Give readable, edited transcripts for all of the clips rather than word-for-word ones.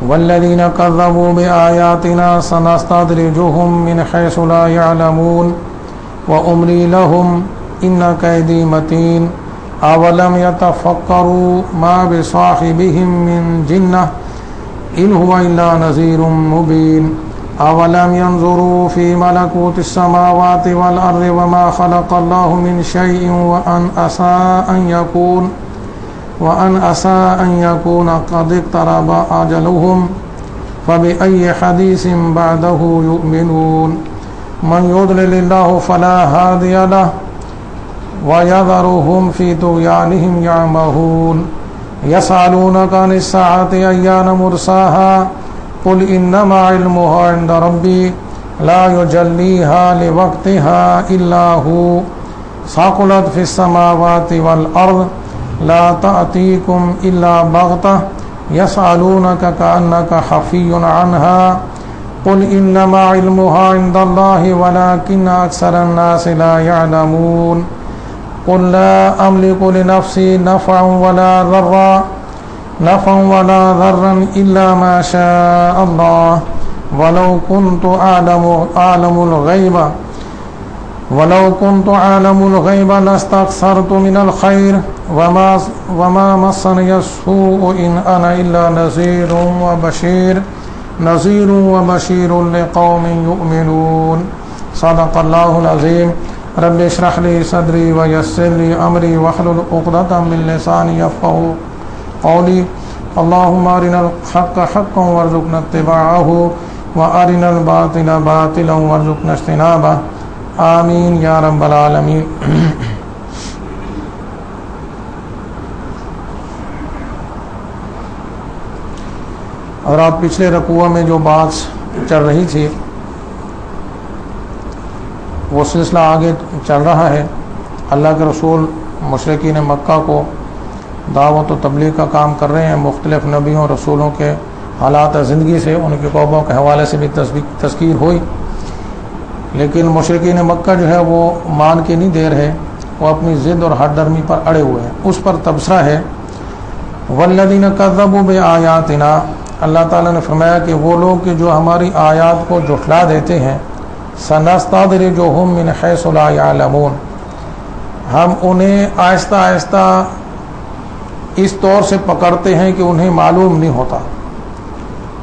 والذین کذبوا بآیاتنا سنستدرجهم من حیث لا يعلمون واملی لهم ان کیدی متین اولم یتفکروا ما بصاحبهم من جنہ ان هو الا نذیر مبین اولم ينظروا في ملكوت السماوات والارض وما خلق الله من شيء وان عسى ان يكون قد اقترب اجلهم فبأي حديث بعده يؤمنون من يضلل الله فلا هادي له ويذرهم في طغيانهم يعمهون يسألونك عن الساعة أيان مرساها قل إنما علمها عند ربي لا يجليها لوقتها إلا هو ثقلت في السماوات والأرض لا تأتيكم إلا بغتة يسألونك كأنك حفي عنها قل إنما علمها عند الله ولكن أكثر الناس لا يعلمون قل لا أملك لنفسي نفعا ولا ضرا إلا ما شاء الله ولو كنت أعلم الغيب لاستكثرت من الخير وما مسني السوء إن أنا إلا نذير وبشير لقوم يؤمنون صدق الله العظيم رب اشرح لي صدري ويسر لي أمري واحلل عقدة من لساني يفقهوا قولي اللهم أرنا الحق حقا وارزقنا اتباعه وأرنا الباطل باطلا وارزقنا اجتنابه آمین یا رب العالمین۔ اور آپ پچھلے رکوع میں جو بات چل رہی تھی وہ سلسلہ آگے چل رہا ہے۔ اللہ کے رسول مشرکین مکہ کو دعوت و تبلیغ کا کام کر رہے ہیں، مختلف نبیوں رسولوں کے حالات زندگی سے، ان کے قوموں کے حوالے سے بھی تذکیر ہوئی، لیکن مشرکین مکہ جو ہے وہ مان کے نہیں دے رہے، وہ اپنی ضد اور ہٹ درمی پر اڑے ہوئے ہیں۔ اس پر تبصرہ ہے والذین کذبوا بآیاتنا، اللہ تعالیٰ نے فرمایا کہ وہ لوگ کہ جو ہماری آیات کو جھٹلا دیتے ہیں، سنستدرجهم من حیث لا يعلمون، ہم انہیں آہستہ آہستہ اس طور سے پکڑتے ہیں کہ انہیں معلوم نہیں ہوتا۔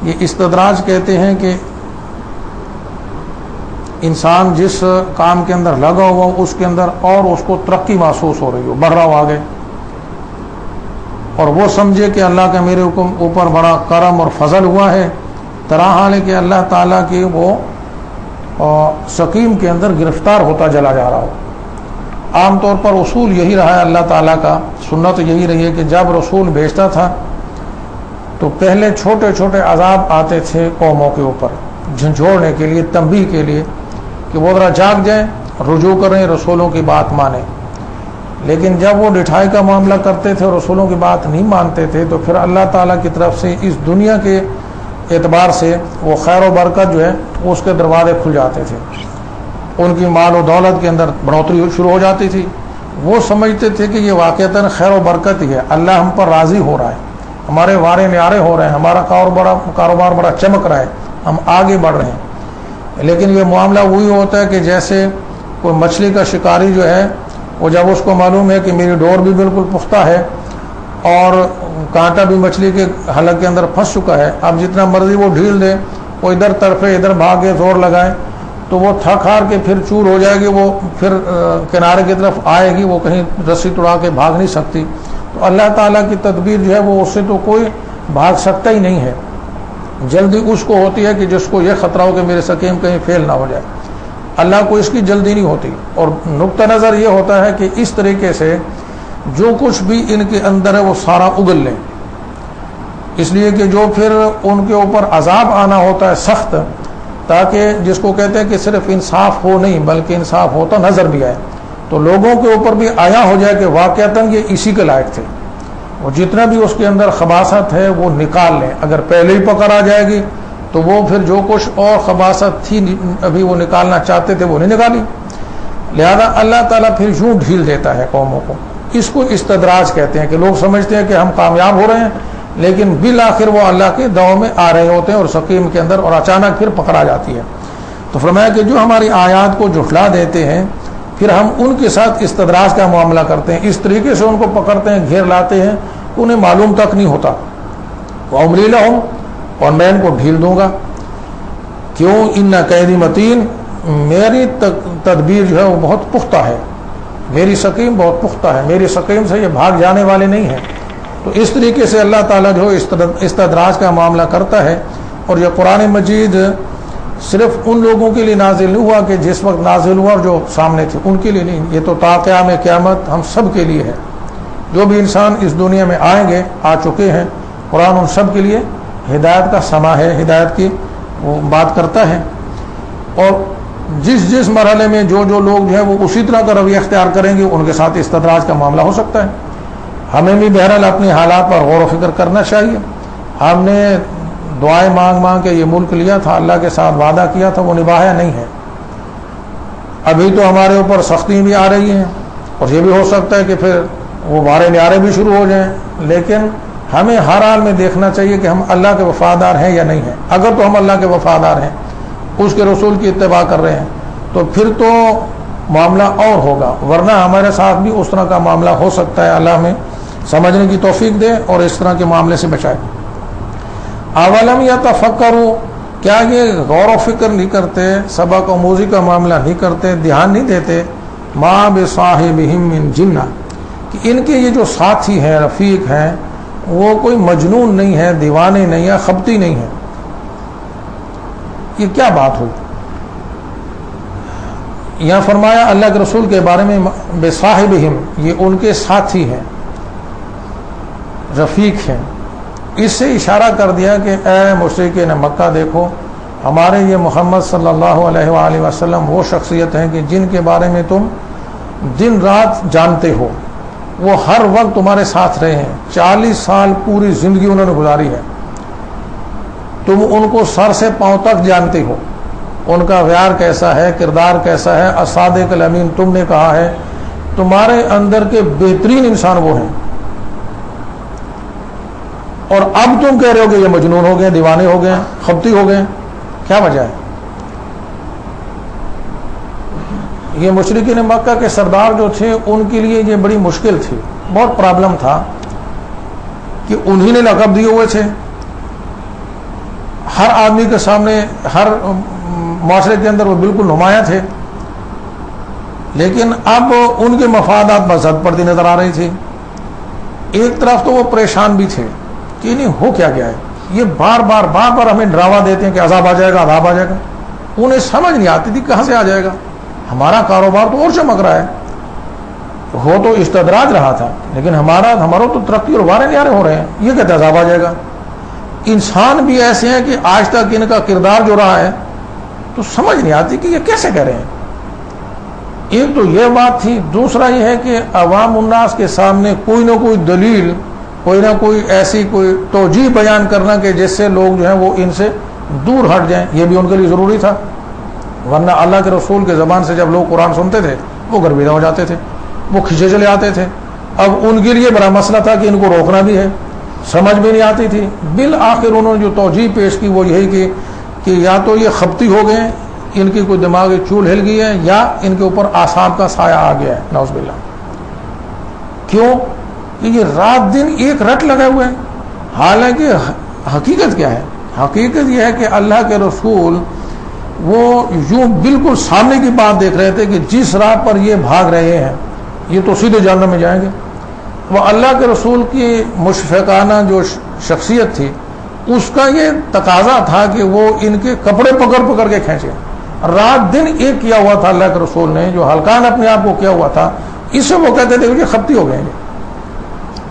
یہ استدراج کہتے ہیں کہ انسان جس کام کے اندر لگا ہوا اس کے اندر اور اس کو ترقی محسوس ہو رہی ہو، بڑھ رہا ہو آگے، اور وہ سمجھے کہ اللہ کا میرے اوپر بڑا کرم اور فضل ہوا ہے، طرح حال ہے کہ اللہ تعالیٰ کے وہ سقیم کے اندر گرفتار ہوتا چلا جا رہا ہو۔ عام طور پر اصول یہی رہا ہے اللہ تعالیٰ کا، سنت یہی رہی ہے کہ جب رسول بھیجتا تھا تو پہلے چھوٹے چھوٹے عذاب آتے تھے قوموں کے اوپر، جھنجھوڑنے کے لیے، تنبیہ کے لیے کہ وہ ذرا جاگ جائیں، رجوع کریں، رسولوں کی بات مانیں۔ لیکن جب وہ ڈٹھائی کا معاملہ کرتے تھے اور رسولوں کی بات نہیں مانتے تھے تو پھر اللہ تعالیٰ کی طرف سے اس دنیا کے اعتبار سے وہ خیر و برکت جو ہے اس کے دروازے کھل جاتے تھے، ان کی مال و دولت کے اندر بڑھوتری شروع ہو جاتی تھی۔ وہ سمجھتے تھے کہ یہ واقعتاً خیر و برکت ہی ہے، اللہ ہم پر راضی ہو رہا ہے، ہمارے وارے نیارے ہو رہے ہیں، ہمارا کاروبار بڑا چمک رہا ہے، ہم آگے بڑھ رہے ہیں۔ لیکن یہ معاملہ وہی ہوتا ہے کہ جیسے کوئی مچھلی کا شکاری جو ہے وہ جب اس کو معلوم ہے کہ میری ڈور بھی بالکل پختہ ہے اور کانٹا بھی مچھلی کے حلق کے اندر پھنس چکا ہے، اب جتنا مرضی وہ ڈھیل دے، وہ ادھر طرفے ادھر بھاگے، زور لگائے تو وہ تھک ہار کے پھر چور ہو جائے گی، وہ پھر کنارے کی طرف آئے گی، وہ کہیں رسی توڑا کے بھاگ نہیں سکتی۔ تو اللہ تعالیٰ کی تدبیر جو ہے وہ اس سے تو کوئی بھاگ سکتا ہی نہیں ہے، جلدی اس کو ہوتی ہے کہ جس کو یہ خطرہ ہو کہ میرے سکیم کہیں فیل نہ ہو جائے، اللہ کو اس کی جلدی نہیں ہوتی۔ اور نقطہ نظر یہ ہوتا ہے کہ اس طریقے سے جو کچھ بھی ان کے اندر ہے وہ سارا اگل لیں، اس لیے کہ جو پھر ان کے اوپر عذاب آنا ہوتا ہے سخت، تاکہ جس کو کہتے ہیں کہ صرف انصاف ہو نہیں بلکہ انصاف ہوتا نظر بھی آئے، تو لوگوں کے اوپر بھی آیا ہو جائے کہ واقعتاً یہ اسی کے لائق تھے، اور جتنا بھی اس کے اندر خباثت ہے وہ نکال لیں۔ اگر پہلے ہی پکڑ آ جائے گی تو وہ پھر جو کچھ اور خباثت تھی ابھی وہ نکالنا چاہتے تھے وہ نہیں نکالی، لہذا اللہ تعالیٰ پھر یوں ڈھیل دیتا ہے قوموں کو۔ اس کو استدراج کہتے ہیں کہ لوگ سمجھتے ہیں کہ ہم کامیاب ہو رہے ہیں، لیکن بالآخر وہ اللہ کے دو میں آ رہے ہوتے ہیں اور سقیم کے اندر، اور اچانک پھر پکڑا جاتی ہے۔ تو فرمایا کہ جو ہماری آیات کو جھٹلا دیتے ہیں پھر ہم ان کے ساتھ استدراج کا معاملہ کرتے ہیں، اس طریقے سے ان کو پکڑتے ہیں، گھیر لاتے ہیں، انہیں معلوم تک نہیں ہوتا۔ وَأُمْلِي لَهُمْ، اور میں ان کو ڈھیل دوں گا۔ کیوں؟ اِنَّ کَیدِی مَتِین، میری تدبیر جو ہے وہ بہت پختہ ہے، میری سقیم بہت پختہ ہے، میری سقیم سے یہ بھاگ جانے والے نہیں ہیں۔ تو اس طریقے سے اللہ تعالیٰ جو استدراج کا معاملہ کرتا ہے۔ اور یہ قرآن مجید صرف ان لوگوں کے لیے نازل نہیں ہوا کہ جس وقت نازل ہوا اور جو سامنے تھے ان کے لیے نہیں، یہ تو تا قیام قیامت ہم سب کے لیے ہے۔ جو بھی انسان اس دنیا میں آئیں گے، آ چکے ہیں، قرآن ان سب کے لیے ہدایت کا سما ہے، ہدایت کی وہ بات کرتا ہے۔ اور جس مرحلے میں جو لوگ جو ہیں وہ اسی طرح کا رویہ اختیار کریں گے، ان کے ساتھ استدراج کا معاملہ ہو سکتا ہے۔ ہمیں بھی بہرحال اپنے حالات پر غور و فکر کرنا چاہیے۔ ہم نے دعائیں مانگ کے یہ ملک لیا تھا، اللہ کے ساتھ وعدہ کیا تھا، وہ نبھایا نہیں ہے۔ ابھی تو ہمارے اوپر سختی بھی آ رہی ہیں، اور یہ بھی ہو سکتا ہے کہ پھر وہ مارے نیارے بھی شروع ہو جائیں، لیکن ہمیں ہر حال میں دیکھنا چاہیے کہ ہم اللہ کے وفادار ہیں یا نہیں ہیں۔ اگر تو ہم اللہ کے وفادار ہیں، اس کے رسول کی اتباع کر رہے ہیں، تو پھر تو معاملہ اور ہوگا، ورنہ ہمارے ساتھ بھی اس طرح کا معاملہ ہو سکتا ہے۔ اللہ ہمیں سمجھنے کی توفیق دے اور اس طرح کے معاملے سے بچائے۔ اولم یتفکروا، کیا یہ غور و فکر نہیں کرتے، سبق و موضوع کا معاملہ نہیں کرتے، دھیان نہیں دیتے، ما بصاحبہم من جنہ، کہ ان کے یہ جو ساتھی ہیں، رفیق ہیں، وہ کوئی مجنون نہیں ہے، دیوانے نہیں ہے، خبتی نہیں ہے۔ یہ کیا بات ہوئی؟ یہاں فرمایا اللہ کے رسول کے بارے میں بصاحبہم، یہ ان کے ساتھی ہیں، رفیق ہیں۔ اس سے اشارہ کر دیا کہ اے مشرکین مکہ، دیکھو ہمارے یہ محمد صلی اللہ علیہ وآلہ وسلم وہ شخصیت ہیں کہ جن کے بارے میں تم دن رات جانتے ہو، وہ ہر وقت تمہارے ساتھ رہے ہیں، 40 سال پوری زندگی انہوں نے گزاری ہے، تم ان کو سر سے پاؤں تک جانتے ہو، ان کا ویار کیسا ہے، کردار کیسا ہے، الصادق الامین تم نے کہا ہے، تمہارے اندر کے بہترین انسان وہ ہیں، اور اب تم کہہ رہے ہو کہ یہ مجنون ہو گئے، دیوانے ہو گئے، خبتی ہو گئے، کیا وجہ ہے؟ یہ مشرکین مکہ کے سردار جو تھے ان کے لیے یہ بڑی مشکل تھی، بہت پرابلم تھا کہ انہی نے لقب دیے ہوئے تھے، ہر آدمی کے سامنے، ہر معاشرے کے اندر وہ بالکل نمایاں تھے، لیکن اب ان کے مفادات بزد پڑتی نظر آ رہی تھی۔ ایک طرف تو وہ پریشان بھی تھے کہ نہیں ہو کیا گیا ہے، یہ بار بار ہمیں ڈراوا دیتے ہیں کہ عذاب آ جائے گا، عذاب آ جائے گا، انہیں سمجھ نہیں آتی تھی کہاں سے آ جائے گا، ہمارا کاروبار تو اور چمک رہا ہے، ہو تو استدراج رہا تھا، لیکن ہمارا تو ترقی اور وارے نیارے ہو رہے ہیں، یہ کہتے عذاب آ جائے گا۔ انسان بھی ایسے ہیں کہ آج تک ان کا کردار جو رہا ہے تو سمجھ نہیں آتی کہ یہ کیسے کہہ رہے ہیں۔ ایک تو یہ بات تھی، دوسرا یہ ہے کہ عوام الناس کے سامنے کوئی نہ کوئی دلیل، کوئی نہ کوئی ایسی کوئی توجیہ بیان کرنا کہ جس سے لوگ جو ہیں وہ ان سے دور ہٹ جائیں، یہ بھی ان کے لیے ضروری تھا، ورنہ اللہ کے رسول کے زبان سے جب لوگ قرآن سنتے تھے وہ گرویدہ ہو جاتے تھے، وہ کھینچے چلے آتے تھے۔ اب ان کے لیے بڑا مسئلہ تھا کہ ان کو روکنا بھی ہے، سمجھ بھی نہیں آتی تھی۔ بالآخر انہوں نے جو توجیہ پیش کی وہ یہی کہ یا تو یہ خبتی ہو گئے، ان کی کوئی دماغی چول ہل گئی ہے، یا ان کے اوپر آساب کا سایہ آ گیا ہے، نعوذ باللہ۔ کیوں؟ کہ یہ رات دن ایک رٹ لگے ہوئے ہیں، حالانکہ حقیقت کیا ہے؟ حقیقت یہ ہے کہ اللہ کے رسول وہ یوں بالکل سامنے کی بات دیکھ رہے تھے کہ جس راہ پر یہ بھاگ رہے ہیں یہ تو سیدھے جہنم میں جائیں گے۔ وہ اللہ کے رسول کی مشفقانہ جو شخصیت تھی اس کا یہ تقاضا تھا کہ وہ ان کے کپڑے پکڑ کے کھینچے۔ رات دن ایک کیا ہوا تھا اللہ کے رسول نے، جو ہلکان اپنے آپ کو کیا ہوا تھا، اس سے وہ کہتے تھے کہ خبتی ہو گئے،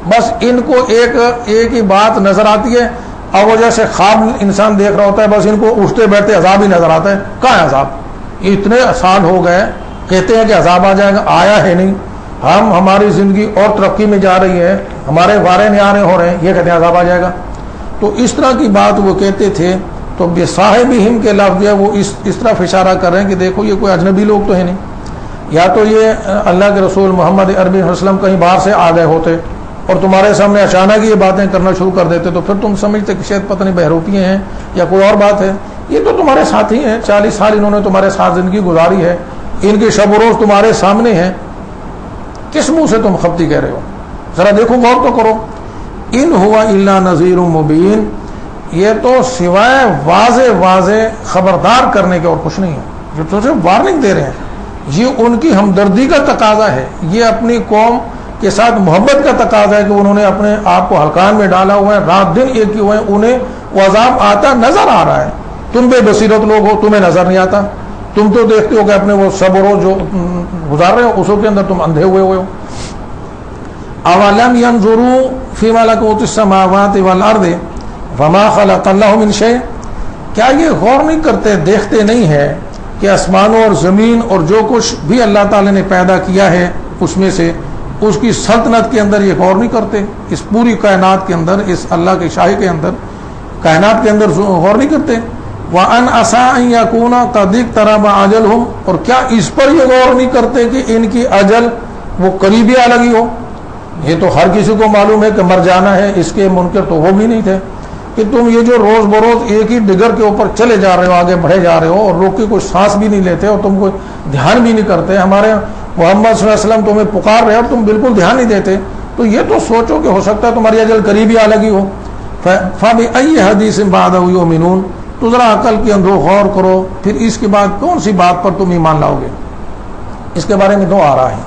بس ان کو ایک ہی بات نظر آتی ہے، اب وہ جیسے خواب انسان دیکھ رہا ہوتا ہے، بس ان کو اٹھتے بیٹھتے عذاب ہی نظر آتا ہے۔ کہاں ہے عذاب؟ یہ اتنے سال ہو گئے کہتے ہیں کہ عذاب آ جائے گا، آیا ہے نہیں، ہماری زندگی اور ترقی میں جا رہی ہے، ہمارے وارے نیارے ہو رہے ہیں، یہ کہتے ہیں عذاب آ جائے گا۔ تو اس طرح کی بات وہ کہتے تھے۔ تو بصاحبہم کے لفظ ہے وہ اس طرف اشارہ کر رہے ہیں کہ دیکھو یہ کوئی اجنبی لوگ تو ہے نہیں، یا تو یہ اللہ کے رسول محمد عربی وسلم کہیں باہر سے آ گئے ہوتے اور تمہارے سامنے اچانک یہ باتیں کرنا شروع کر دیتے تو پھر تم سمجھتے کہ شاید پتہ نہیں بہروپیے ہیں یا کوئی اور بات ہے. یہ تو تمہارے ساتھی ہیں, 40 سال انہوں نے تمہارے ساتھ زندگی گزاری ہے, ان کے شب و روز تمہارے سامنے ہیں, کس منہ سے تم خبتی کہہ رہے ہو؟ ذرا دیکھو, غور تو کرو. ان ہوا الا نذیر مبین, یہ تو سوائے واضح خبردار کرنے کے اور کچھ نہیں ہے. جو تجھے وارننگ دے رہے ہیں یہ ان کی ہمدردی کا تقاضا ہے, یہ اپنی قوم کے ساتھ محبت کا تقاضا ہے کہ انہوں نے اپنے آپ کو ہلکان میں ڈالا ہوا ہے, رات دن ایک ہی ہوئے ہیں, انہیں وہ عذاب آتا نظر آ رہا ہے. تم بے بصیرت لوگ ہو, تمہیں نظر نہیں آتا. تم تو دیکھتے ہو کہ اپنے وہ شب و روز جو گزار رہے ہو اسوں کے اندر تم اندھے ہوئے ہو. اولم ينظروا فی ملکوت السماوات والارض وما خلق اللہ من شیء, کیا یہ غور نہیں کرتے, دیکھتے نہیں ہے کہ آسمانوں اور زمین اور جو کچھ بھی اللہ تعالی نے پیدا کیا ہے اس میں سے, اس کی سلطنت کے اندر یہ غور نہیں کرتے؟ اس پوری کائنات کے اندر, اس اللہ کی شاہی کے اندر, کائنات کے اندر غور نہیں کرتے؟ وَأَنْ عَسَىٰ أَنْ يَكُونَ قَدْ اقْتَرَبَ أَجَلُهُمْ, اور کیا اس پر یہ غور نہیں کرتے کہ ان کی اجل وہ قریبی آ لگی ہو؟ یہ تو ہر کسی کو معلوم ہے کہ مر جانا ہے, اس کے منکر تو وہ بھی نہیں تھے کہ تم یہ جو روز بروز ایک ہی ڈگر کے اوپر چلے جا رہے ہو, آگے بڑھے جا رہے ہو, اور لوگ کی کوئی سانس بھی نہیں لیتے اور تم کوئی دھیان بھی نہیں کرتے. ہمارے محمد صلی اللہ علیہ وسلم تمہیں پکار رہے اور تم بالکل دھیان نہیں دیتے, تو یہ تو سوچو کہ ہو سکتا ہے تمہاری اجل قریبی آ لگی ہو. فَبِأَيِّ حَدِيثٍ بَعْدَهُ يُؤْمِنُونَ, تو ذرا عقل کے اندر غور کرو, پھر اس کے بعد کون سی بات پر تم ایمان لاؤ گے؟ اس کے بارے میں دو آ رہا ہے.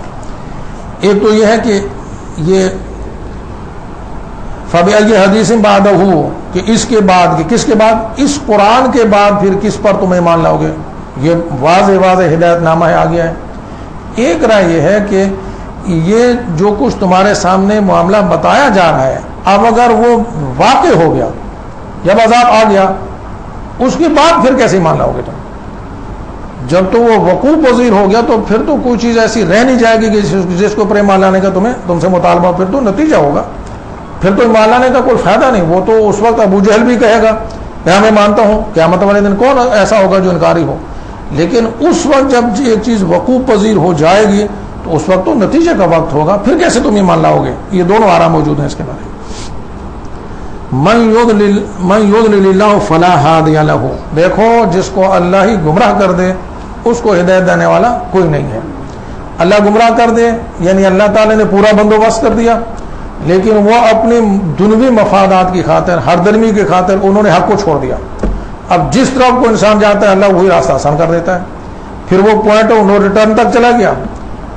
ایک تو یہ ہے کہ یہ فَبِأَيِّ حَدِيثٍ بَعْدَهُ, کہ اس کے بعد, کہ کس کے بعد, اس قرآن کے بعد پھر کس پر تم ایمان لاؤ گے؟ یہ واضح ہدایت نامہ ہے, آ گیا ہے. ایک رائے یہ ہے کہ یہ جو کچھ تمہارے سامنے معاملہ بتایا جا رہا ہے, اب اگر وہ واقع ہو گیا, جب عذاب آ گیا, اس کے بعد پھر کیسے مان لاؤ گے تم؟ جب تو وہ وقوع پذیر ہو گیا تو پھر تو کوئی چیز ایسی رہ نہیں جائے گی کہ جس کو اوپر ایمان لانے کا تم سے مطالبہ, پھر تو نتیجہ ہوگا, پھر تو ایمان لانے کا کوئی فائدہ نہیں. وہ تو اس وقت ابو جہل بھی کہے گا میں مانتا ہوں, قیامت والے دن کون ایسا ہوگا جو انکاری ہو. لیکن اس وقت جب ایک چیز وقوع پذیر ہو جائے گی تو اس وقت تو نتیجے کا وقت ہوگا, پھر کیسے تم ایمان لاؤ گے؟ یہ دونوں آرام موجود ہیں اس کے بارے میں. من یضلل اللہ فلا ہادی لہ, دیکھو جس کو اللہ ہی گمراہ کر دے اس کو ہدایت دینے والا کوئی نہیں ہے. اللہ گمراہ کر دے یعنی اللہ تعالی نے پورا بندوبست کر دیا, لیکن وہ اپنے دنیوی مفادات کی خاطر, ہر درمی کی خاطر انہوں نے حق کو چھوڑ دیا. اب جس طرف کو انسان جاتا ہے اللہ وہی راستہ آسان کر دیتا ہے, پھر وہ پوائنٹ آف نو ریٹرن تک چلا گیا.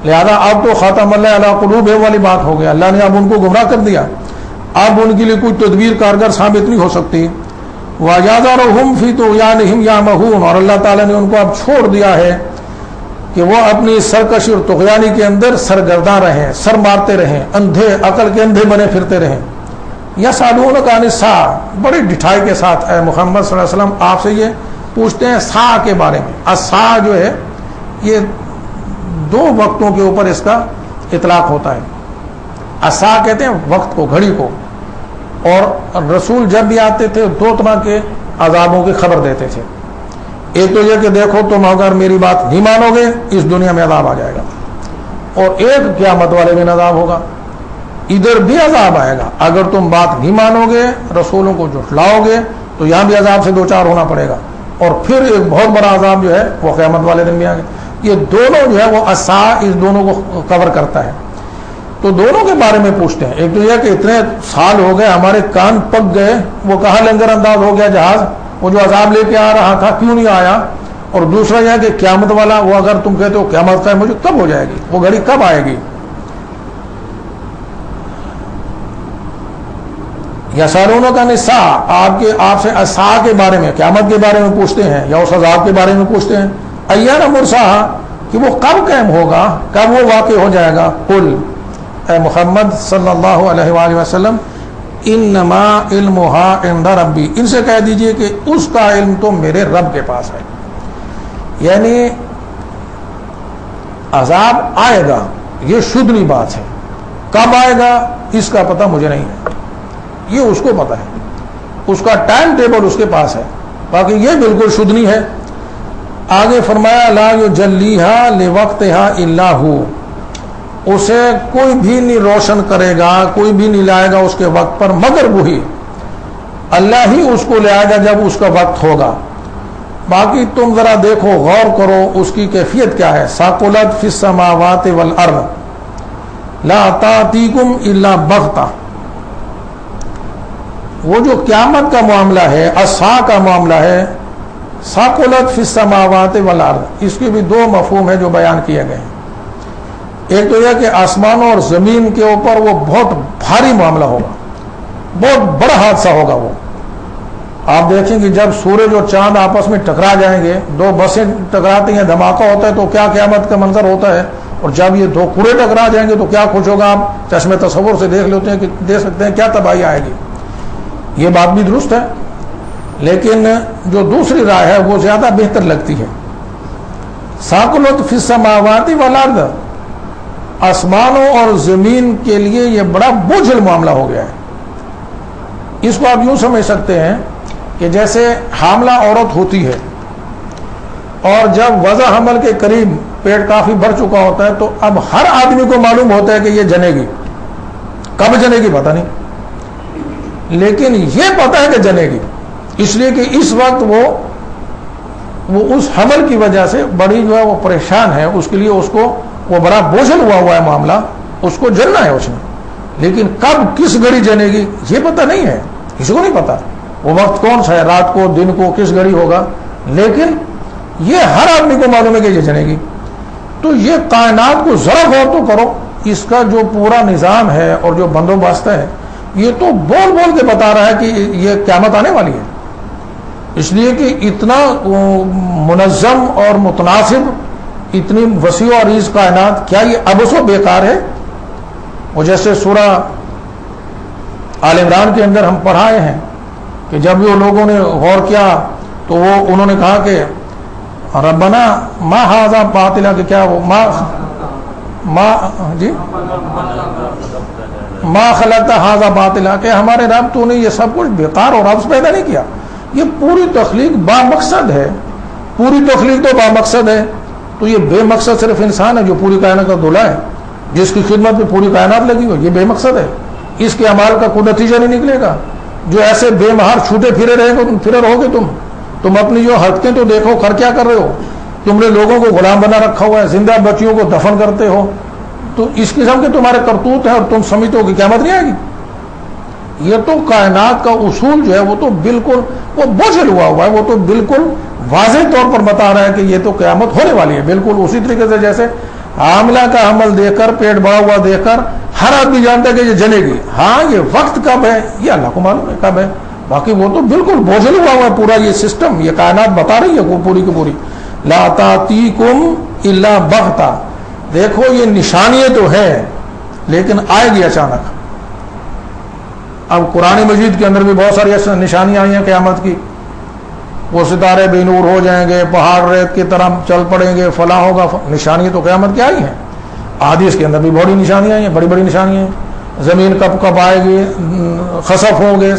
لہذا اب تو خاتم اللہ علی قلوبہم والی بات ہو گیا, اللہ نے اب ان کو گمراہ کر دیا, اب ان کے لیے کوئی تدبیر کارگر ثابت نہیں ہو سکتی. وَيَذَرُهُمْ فِي طُغْيَانِهِمْ يَعْمَهُونَ, اور اللہ تعالیٰ نے ان کو اب چھوڑ دیا ہے کہ وہ اپنی سرکشی اور طغیانی کے اندر سرگرداں رہیں, سر مارتے رہیں, اندھے, عقل کے اندھے بنے پھرتے رہیں. یسألونک عن الساعۃ, بڑی ڈٹھائی کے ساتھ اے محمد صلی اللہ علیہ وسلم آپ سے یہ پوچھتے ہیں ساعہ کے بارے میں. الساعہ جو ہے یہ دو وقتوں کے اوپر اس کا اطلاق ہوتا ہے. الساعہ کہتے ہیں وقت کو, گھڑی کو, اور رسول جب بھی آتے تھے دو طرح کے عذابوں کی خبر دیتے تھے. ایک تو یہ کہ دیکھو تم اگر میری بات نہیں مانو گے اس دنیا میں عذاب آ جائے گا, اور ایک قیامت والے دن عذاب ہوگا, ادھر بھی عذاب آئے گا. اگر تم بات نہیں مانو گے, رسولوں کو جھٹلاؤ گے, تو یہاں بھی عذاب سے دوچار ہونا پڑے گا, اور پھر ایک بہت بڑا عذاب جو ہے وہ قیامت والے دن بھی آ گیا. یہ دونوں جو ہے وہ الساعہ اس دونوں کو کور کرتا ہے. تو دونوں کے بارے میں پوچھتے ہیں. ایک تو یہ کہ اتنے سال ہو گئے, ہمارے کان پک گئے, وہ کہاں لنگر انداز ہو گیا جہاز, وہ جو عذاب لے کے آ رہا تھا کیوں نہیں آیا. اور دوسرا یہ کہ قیامت والا, وہ اگر تم کہتے ہو قیامت قائم مجھے کب ہو جائے گی, وہ گھڑی کب آئے گی. یسألونک عن الساعۃ, آپ سے الساعہ کے بارے میں, قیامت کے بارے میں پوچھتے ہیں, یا اس عذاب کے بارے میں پوچھتے ہیں. ایان مرساہا, کہ وہ کب قائم ہوگا, کب وہ واقع ہو جائے گا. قل, اے محمد صلی اللہ علیہ وآلہ وسلم, انما علمها عند ربی, ان سے کہہ دیجئے کہ اس کا علم تو میرے رب کے پاس ہے. یعنی عذاب آئے گا یہ شدنی بات ہے, کب آئے گا اس کا پتہ مجھے نہیں ہے, یہ اس کو پتہ ہے, اس کا ٹائم ٹیبل اس کے پاس ہے, باقی یہ بالکل شدنی ہے. آگے فرمایا لا یجلیھا لوقتھا الا ہو, اسے کوئی بھی نہیں روشن کرے گا، کوئی بھی نہیں لائے گا اس کے وقت پر، مگر وہی اللہ ہی اس کو لے آئے گا جب اس کا وقت ہوگا۔ باقی تم ذرا دیکھو، غور کرو اس کی کیفیت کیا ہے۔ ثقلت فی السماوات والارض لا تأتیکم الا بغتہ، وہ جو قیامت کا معاملہ ہے، الساعہ کا معاملہ ہے، ثقلت فی السماوات والارض، اس کے بھی دو مفہوم ہیں جو بیان کیے گئے ہیں۔ ایک تو یہ کہ آسمانوں اور زمین کے اوپر وہ بہت بھاری معاملہ ہوگا، بہت بڑا حادثہ ہوگا۔ وہ آپ دیکھیں کہ جب سورج اور چاند آپس میں ٹکرا جائیں گے، دو بسیں ٹکراتی ہیں، دھماکہ ہوتا ہے تو کیا قیامت کا منظر ہوتا ہے، اور جب یہ دو کرے ٹکرا جائیں گے تو کیا کچھ ہوگا، آپ چشم تصور سے دیکھ لیتے ہیں کہ دیکھ سکتے ہیں کیا تباہی آئے گی۔ یہ بات بھی درست ہے، لیکن جو دوسری رائے ہے وہ زیادہ بہتر لگتی ہے۔ ثقلت فی السماوات والارض، آسمانوں اور زمین کے لیے یہ بڑا بوجھل معاملہ ہو گیا ہے۔ اس کو آپ یوں سمجھ سکتے ہیں کہ جیسے حاملہ عورت ہوتی ہے اور جب وضع حمل کے قریب پیٹ کافی بھر چکا ہوتا ہے تو اب ہر آدمی کو معلوم ہوتا ہے کہ یہ جنے گی، کب جنے گی پتہ نہیں، لیکن یہ پتہ ہے کہ جنے گی، اس لیے کہ اس وقت وہ اس حمل کی وجہ سے بڑی جو ہے وہ پریشان ہے، اس کے لیے اس کو وہ بڑا بوجھل ہوا ہے معاملہ، اس کو جلنا ہے اس نے، لیکن کب کس گھڑی جنے گی یہ پتہ نہیں ہے، کسی کو نہیں پتا وہ وقت کون سا ہے، رات کو دن کو کس گھڑی ہوگا، لیکن یہ ہر آدمی کو معلوم ہے کہ یہ جنے گی۔ تو یہ کائنات کو ذرا غور تو کرو، اس کا جو پورا نظام ہے اور جو بندوبست ہے یہ تو بول بول کے بتا رہا ہے کہ یہ قیامت آنے والی ہے، اس لیے کہ اتنا منظم اور متناسب، اتنی وسیع اور عریض کائنات، کیا یہ عبث و بیکار ہے؟ وہ جیسے سورہ آل عمران کے اندر ہم پڑھائے ہیں کہ جب وہ لوگوں نے غور کیا تو وہ انہوں نے کہا کہ ربنا ما ھذا باطلا، کہ کیا وہ ما خلقت ھذا باطلا، کہ ہمارے رب تو نے یہ سب کچھ بیکار اور عبث پیدا نہیں کیا، یہ پوری تخلیق با مقصد ہے، پوری تخلیق تو با مقصد ہے، تو یہ بے مقصد صرف انسان ہے جو پوری کائنات کا دولہ ہے، جس کی خدمت میں پوری کائنات لگی ہو، یہ بے مقصد ہے، اس کے اعمال کا کوئی نتیجہ نہیں نکلے گا۔ جو ایسے بے مہار چھوٹے پھرے رہو گے تم اپنی جو حرکتیں تو دیکھو، کر کیا کر رہے ہو، تم نے لوگوں کو غلام بنا رکھا ہوا ہے، زندہ بچیوں کو دفن کرتے ہو، تو اس قسم کے تمہارے کرتوت ہیں اور تم سمجھتے ہو کہ قیامت نہیں آئے گی۔ یہ تو کائنات کا اصول جو ہے وہ تو بالکل وہ بوجھل ہوا ہے، وہ تو بالکل واضح طور پر بتا رہا ہے کہ یہ تو قیامت ہونے والی ہے، بالکل اسی طریقے سے جیسے حاملہ کا حمل دیکھ کر، پیٹ بڑا ہوا دیکھ کر ہر آدمی جانتا ہے کہ یہ جنے گی، ہاں یہ وقت کب ہے یہ اللہ کو معلوم ہے کب ہے، باقی وہ تو بالکل بوجھل ہوا ہے پورا یہ سسٹم، یہ کائنات بتا رہی ہے وہ پوری کی پوری۔ لا تأتیکم الا بغتہ، دیکھو یہ نشانیاں تو ہے لیکن آئے گی اچانک۔ اب قرآن مجید کے اندر بھی بہت ساری ایسی نشانیاں آئی ہیں قیامت کی، وہ ستارے بے نور ہو جائیں گے، پہاڑ ریت کی طرح چل پڑیں گے، فلاں ہوگا، نشانیاں تو قیامت کی آئی ہیں۔ حدیث کے اندر بھی بڑی نشانیاں آئی ہیں، بڑی بڑی نشانیاں ہیں، زمین کب کب آئے گی، خسف ہوں گے،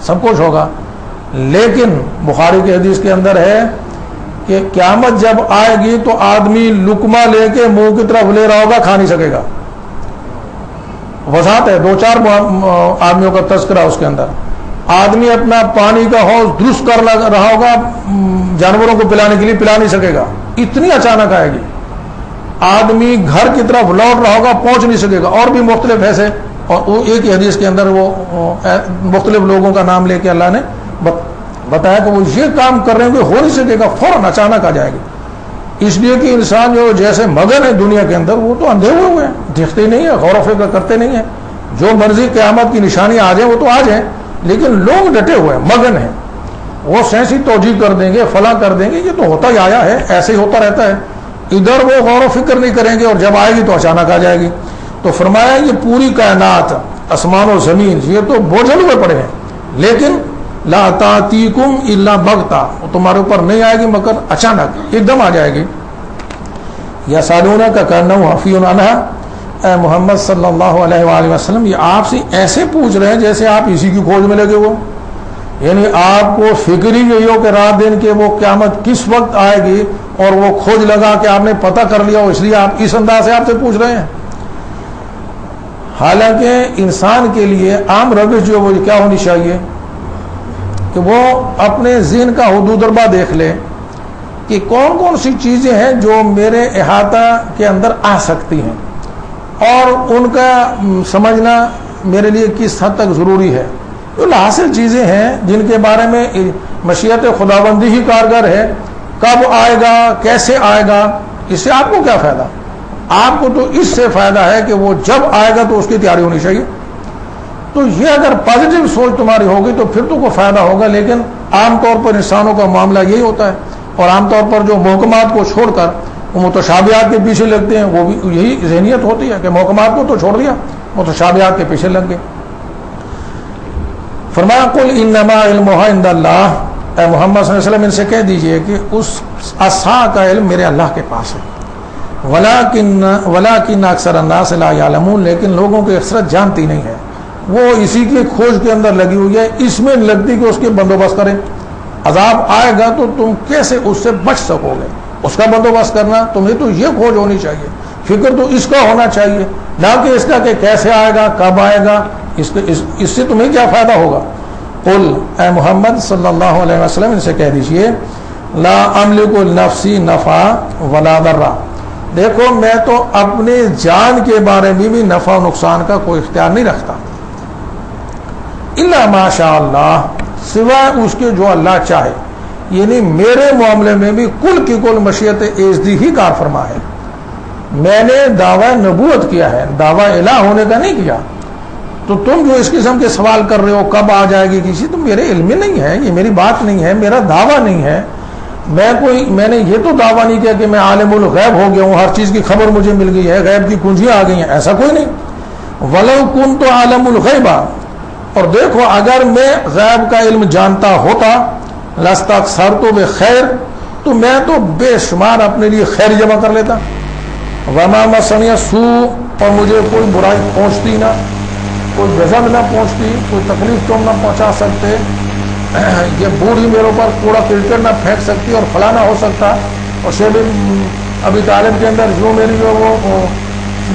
سب کچھ ہوگا، لیکن بخاری کی حدیث کے اندر ہے کہ قیامت جب آئے گی تو آدمی لقمہ لے کے منہ کی طرف لے رہا ہوگا، کھا نہیں سکے گا۔ وضاحت ہے، 2-4 آدمیوں کا تذکرہ اس کے اندر، آدمی اپنا پانی کا حوض درست کر رہا ہوگا، جانوروں کو پلانے کے لیے پلا نہیں سکے گا، اتنی اچانک آئے گی۔ آدمی گھر کی طرف لوٹ رہا ہوگا، پہنچ نہیں سکے گا، اور بھی مختلف ایسے، اور وہ ایک ہی حدیث کے اندر وہ مختلف لوگوں کا نام لے کے اللہ نے بتایا کہ وہ یہ کام کر رہے ہیں کہ ہو نہیں سکے گا، فوراً اچانک آ جائے گی۔ اس لیے کہ انسان جو جیسے مگن ہے دنیا کے اندر، وہ تو اندھے ہوئے ہیں، دیکھتے ہی نہیں ہیں، غور و فکر کرتے نہیں ہیں، جو مرضی قیامت کی نشانیاں آ جائیں وہ تو آ جائیں، لیکن لوگ ڈٹے ہوئے ہیں، مگن ہیں، وہ سینسی توجیہ کر دیں گے، فلاں کر دیں گے، یہ تو ہوتا ہی آیا ہے، ایسے ہی ہوتا رہتا ہے، ادھر وہ غور و فکر نہیں کریں گے، اور جب آئے گی تو اچانک آ جائے گی۔ تو فرمایا یہ پوری کائنات، آسمان و زمین، یہ تو بوجھل ہوئے پڑے ہیں، لیکن لا تأتیکم الا بغتہ، وہ تمہارے اوپر نہیں آئے گی مگر اچانک، ایک دم آ جائے گی۔ یسألونک کأنہ حفی عنہا، اے محمد صلی اللہ علیہ وآلہ وسلم، یہ آپ سے ایسے پوچھ رہے ہیں جیسے آپ اسی کی کھوج میں لگے ہو، یعنی آپ کو فکر ہی یہی ہو کہ رات دن کے وہ قیامت کس وقت آئے گی، اور وہ کھوج لگا کہ آپ نے پتہ کر لیا ہو، اس لیے آپ اس انداز سے آپ سے پوچھ رہے ہیں۔ حالانکہ انسان کے لیے عام روش جو وہ کیا ہونی چاہیے کہ وہ اپنے ذہن کا حدود دربا دیکھ لے کہ کون کون سی چیزیں ہیں جو میرے احاطہ کے اندر آ سکتی ہیں اور ان کا سمجھنا میرے لیے کس حد تک ضروری ہے. جو حاصل چیزیں ہیں جن کے بارے میں مشیت خداوندی ہی کارگر ہے، کب آئے گا، کیسے آئے گا، اس سے آپ کو کیا فائدہ؟ آپ کو تو اس سے فائدہ ہے کہ وہ جب آئے گا تو اس کی تیاری ہونی چاہیے. تو یہ اگر پازیٹیو سوچ تمہاری ہوگی تو پھر تو کوئی فائدہ ہوگا. لیکن عام طور پر انسانوں کا معاملہ یہی ہوتا ہے، اور عام طور پر جو محکمات کو چھوڑ کر وہ متشابہات کے پیچھے لگتے ہیں، وہ بھی یہی ذہنیت ہوتی ہے کہ محکمات کو تو چھوڑ دیا، متشابہات کے پیچھے لگ گئے. فرمایا قل انما علمها عند اللہ، اے محمد صلی اللہ علیہ وسلم ان سے کہہ دیجئے کہ اس عصا کا علم میرے اللہ کے پاس ہے. ولکن اکثر الناس لا یعلمون، لیکن لوگوں کی اکثرت جانتی نہیں ہے. وہ اسی کی کھوج کے اندر لگی ہوئی ہے، اس میں لگتی کہ اس کے بندوبست کریں. عذاب آئے گا تو تم کیسے اس سے بچ سکو گے، اس کا بندوبست کرنا. تمہیں تو یہ کھوج ہونی چاہیے، فکر تو اس کا ہونا چاہیے، نہ کہ اس کا کہ کیسے آئے گا، کب آئے گا، اس سے تمہیں کیا فائدہ ہوگا. قل، اے محمد صلی اللہ علیہ وسلم ان سے کہہ دیجئے لا املک لنفسی نفع ولا ضرا، دیکھو میں تو اپنے جان کے بارے میں بھی نفع و نقصان کا کوئی اختیار نہیں رکھتا. الا ما شاء اللہ، سوائے اس کے جو اللہ چاہے. یعنی میرے معاملے میں بھی کل کی کل مشیت ایزدی ہی کار فرما ہے. میں نے دعویٰ نبوت کیا ہے، دعویٰ الہ ہونے کا نہیں کیا. تو تم جو اس قسم کے سوال کر رہے ہو کب آ جائے گی کسی، تو میرے علم میں نہیں ہے، یہ میری بات نہیں ہے، میرا دعویٰ نہیں ہے. میں نے یہ تو دعویٰ نہیں کیا کہ میں عالم الغیب ہو گیا ہوں، ہر چیز کی خبر مجھے مل گئی ہے، غیب کی کنجیاں آ گئی ہیں، ایسا کوئی نہیں. ولو کنت عالم الغیب، اور دیکھو اگر میں غیب کا علم جانتا ہوتا لاستکثرت بخیر، تو میں تو بے شمار اپنے لیے خیر جمع کر لیتا. وما مسنی سوء، اور مجھے کوئی برائی پہنچتی نہ، کوئی غضب نہ پہنچتی، کوئی تکلیف تم نہ پہنچا سکتے، یہ بوڑھی میرے اوپر کوڑا کرکٹ نہ پھینک سکتی اور فلاں نہ ہو سکتا. اور شیب ابھی طالب کے اندر جو میری جو وہ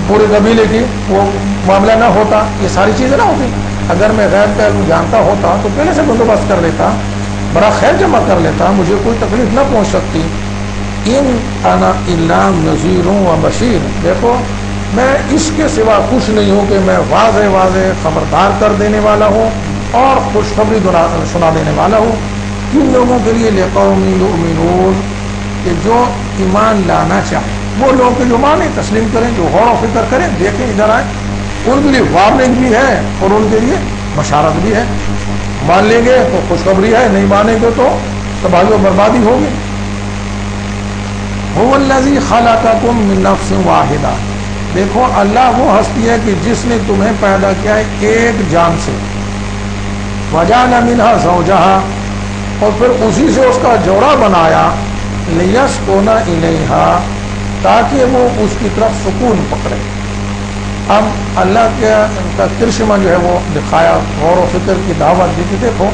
پورے قبیلے کی وہ معاملہ نہ ہوتا، یہ ساری چیزیں نہ ہوتی. اگر میں غیب کا علم جانتا ہوتا تو پہلے سے بندوبست کر لیتا، بڑا خیر جمع کر لیتا، مجھے کوئی تکلیف نہ پہنچ سکتی. ان انا الا نذیر و بشیر، دیکھو میں اس کے سوا کچھ نہیں ہوں کہ میں واضح خبردار کر دینے والا ہوں اور خوشخبری سنا دینے والا ہوں. کن لوگوں کے لیے لقوم یؤمنون، کہ جو ایمان لانا چاہے، وہ لوگ کے جو مانے تسلیم کریں، جو غور و فکر کریں، دیکھیں ادھر آئیں. ان کے لیے وارننگ بھی ہے اور ان کے لیے بشارت بھی ہے. مان لیں گے تو خوشخبری ہے، نہیں مانیں گے تو تباہی و بربادی ہوگی. هو الذی خلقکم من نفس واحدہ، دیکھو اللہ وہ ہستی ہے کہ جس نے تمہیں پیدا کیا ہے ایک جان سے. وجعل منها زوجها، اور پھر اسی سے اس کا جوڑا بنایا. لیسکن الیہا، تاکہ وہ اس کی طرف سکون پکڑے. اب اللہ کا کرشمہ جو ہے وہ دکھایا، غور و فکر کی دعوت دی کہ دیکھو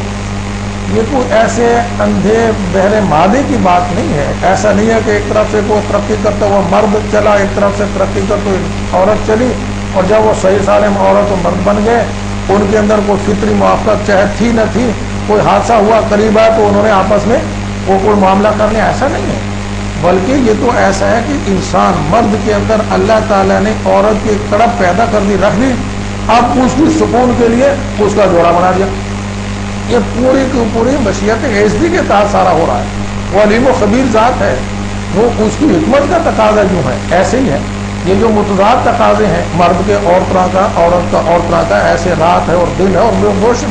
یہ کوئی ایسے اندھے بہرے مادے کی بات نہیں ہے. ایسا نہیں ہے کہ ایک طرف سے کوئی ترقی کرتا ہوا مرد چلا، ایک طرف سے ترقی کرتا ہوئی عورت چلی، اور جب وہ صحیح سالم عورت و مرد بن گئے، ان کے اندر کوئی فطری موافقت چاہے تھی نہ تھی، کوئی حادثہ ہوا قریب ہے تو انہوں نے آپس میں وہ کوئی معاملہ کر لیا. ایسا نہیں ہے، بلکہ یہ تو ایسا ہے کہ انسان مرد کے اندر اللہ تعالیٰ نے عورت کی ایک تڑپ پیدا کر دی، رکھ دی. اب اس کی سکون کے لیے اس کا جوڑا بنا دیا. یہ پوری کی پوری مشیت ایزدی کے تحت سارا ہو رہا ہے. وہ علیم و خبیر ذات ہے، وہ اس کی حکمت کا تقاضا جو ہے ایسے ہی ہے. یہ جو متضاد تقاضے ہیں، مرد کے اور طرح کا، عورت کا اور طرح کا، ایسے رات ہے اور دن ہے اور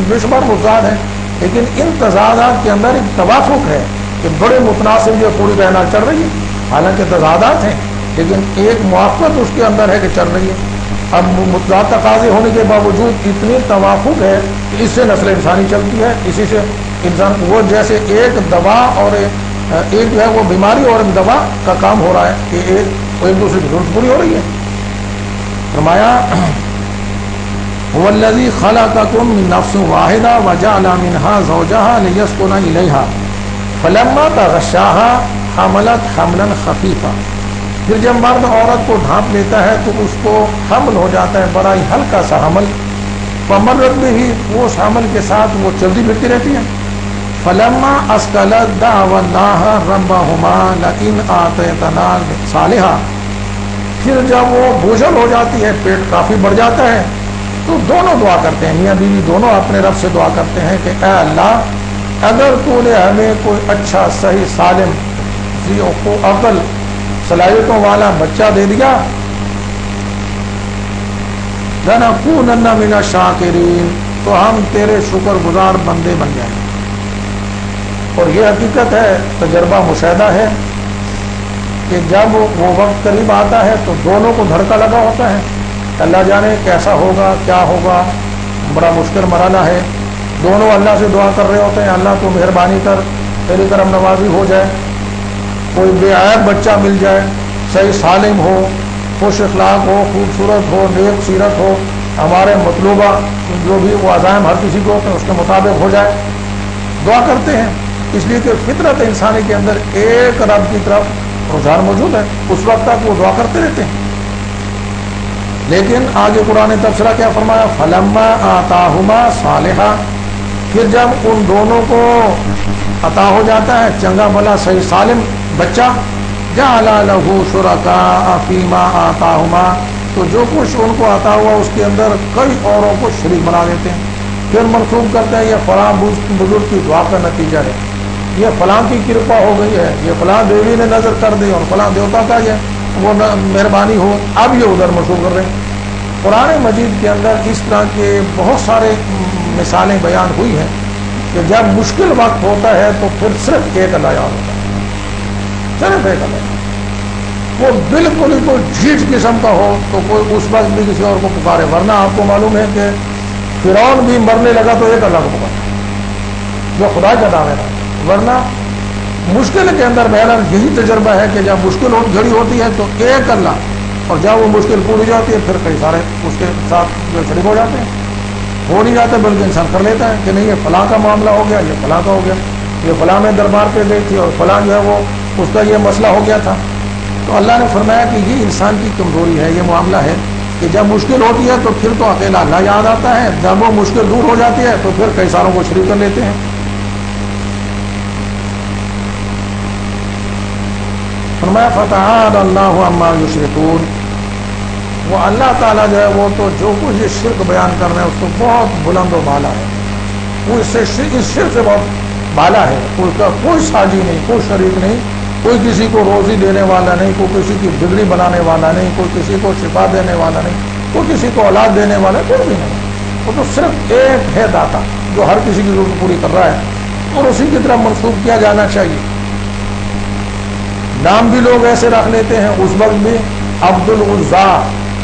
بے شمار متضاد ہیں. لیکن ان تضادات کے اندر ایک توافق ہے کہ بڑے متناسب جو پوری کائنات چل رہی ہے. حالانکہ تضادات ہیں لیکن ایک موافقت اس کے اندر ہے کہ چل رہی ہے. اب متضاد تقاضے ہونے کے باوجود اتنی توافق ہے کہ اس سے نسل انسانی چلتی ہے. اسی سے انسان وہ جیسے ایک دوا اور ایک جو ہے وہ بیماری اور ایک دوا کا کام ہو رہا ہے کہ ایک دوسرے کی ضرورت پوری ہو رہی ہے. فرمایا هو الذی خلقکم من نفس واحدہ وجعل منها زوجها لیسکن الیہا فلما تغشاها حملت حملا خفیفا. پھر جب مرد عورت کو ڈھانپ لیتا ہے تو اس کو حمل ہو جاتا ہے، بڑا ہی ہلکا سا حمل، فمرت بھی ہی اس حمل کے ساتھ وہ چلتی پھرتی رہتی ہے۔ فلما اسکلت دعوا اللہ ربہما لئن آتیتنا صالحا، پھر جب وہ بوجھل ہو جاتی ہے، پیٹ کافی بڑھ جاتا ہے، تو دونوں دعا کرتے ہیں، میاں بیوی دونوں اپنے رب سے دعا کرتے ہیں کہ اے اللہ اگر تو نے ہمیں کوئی اچھا صحیح سالم ذی عقل صلاحیتوں والا بچہ دے دیا، لنکونن من الشاکرین، تو ہم تیرے شکر گزار بندے بن جائیں۔ اور یہ حقیقت ہے، تجربہ مشاہدہ ہے کہ جب وہ وقت قریب آتا ہے تو دونوں کو دھڑکا لگا ہوتا ہے، اللہ جانے کیسا ہوگا، کیا ہوگا، بڑا مشکل مرحلہ ہے، دونوں اللہ سے دعا کر رہے ہوتے ہیں، اللہ تو مہربانی کر تیری کرم نوازی ہو جائے، کوئی بے عیب بچہ مل جائے، صحیح سالم ہو، خوش اخلاق ہو، خوبصورت ہو، نیک سیرت ہو، ہمارے مطلوبہ جو بھی وہ عزائم ہر کسی کو ہوتے ہیں اس کے مطابق ہو جائے، دعا کرتے ہیں، اس لیے کہ فطرت انسانی کے اندر ایک رب کی طرف رجحان موجود ہے، اس وقت تک وہ دعا کرتے رہتے ہیں۔ لیکن آگے قرآن نے تبصرہ کیا فرمایا، فلما آتاہما صالحا، پھر جب ان دونوں کو عطا ہو جاتا ہے چنگا بھلا صحیح سالم بچہ، جعل لہ شرکاء فیما آتاہما، تو جو کچھ ان کو عطا ہوا اس کے اندر کئی اوروں کو شریک بنا دیتے ہیں، پھر منسوب کرتے ہیں یہ فلاں بزرگ کی دعا کا نتیجہ ہے، یہ فلاں کی کرپا ہو گئی ہے، یہ فلاں دیوی نے نظر کر دی، اور فلاں دیوتا کا یہ وہ مہربانی ہو، اب یہ ادھر منسوب کر رہے ہیں۔ قرآن مجید کے اندر اس طرح کے بہت سارے مثالیں بیان ہوئی ہیں کہ جب مشکل وقت ہوتا ہے تو پھر صرف ایک اللہ یاد ہوتا ہے، صرف ایک اللہ، وہ بالکل ہی کوئی جھیٹ قسم کا ہو تو کوئی اس وقت بھی کسی اور کو پکارے، ورنہ آپ کو معلوم ہے کہ فرعون بھی مرنے لگا تو ایک اللہ کو پکارا جو خدا کا نام ہے، ورنہ مشکل کے اندر بہرحال یہی تجربہ ہے کہ جب مشکل گھڑی ہوتی ہے تو ایک اللہ، اور جب وہ مشکل پوری جاتی ہے پھر کئی سارے اس کے ساتھ جو شریک ہو جاتے ہیں، ہو نہیں جاتے بلکہ انسان کر لیتا ہے کہ نہیں یہ فلاں کا معاملہ ہو گیا، یہ فلاں کا ہو گیا، یہ فلاں میں دربار پہ گئی تھی اور فلاں جو ہے وہ اس کا یہ مسئلہ ہو گیا تھا۔ تو اللہ نے فرمایا کہ یہ انسان کی کمزوری ہے، یہ معاملہ ہے کہ جب مشکل ہوتی ہے تو پھر تو اکیلا اللہ یاد آتا ہے، جب وہ مشکل دور ہو جاتی ہے تو پھر کئی ساروں کو شریک کر لیتے ہیں۔ فرمایا فتعالی اللہ عما یشرکون، وہ اللہ تعالیٰ جو ہے وہ تو جو کچھ یہ شرک بیان کر رہے ہیں اس کو بہت بلند و بالا ہے، وہ اس شرک سے بہت بالا ہے، اس کا کوئی ساجی نہیں، کوئی شریک نہیں، کوئی کسی کو روزی دینے والا نہیں، کوئی کسی کی بگڑی بنانے والا نہیں، کوئی کسی کو شفا دینے والا نہیں، کوئی کسی کو اولاد دینے والا کوئی بھی نہیں، وہ تو صرف ایک ہے داتا جو ہر کسی کی ضرورت پوری کر رہا ہے، اور اسی کی طرف منسوب کیا جانا چاہیے۔ نام بھی لوگ ایسے رکھ لیتے ہیں، اس وقت بھی عبد العزا،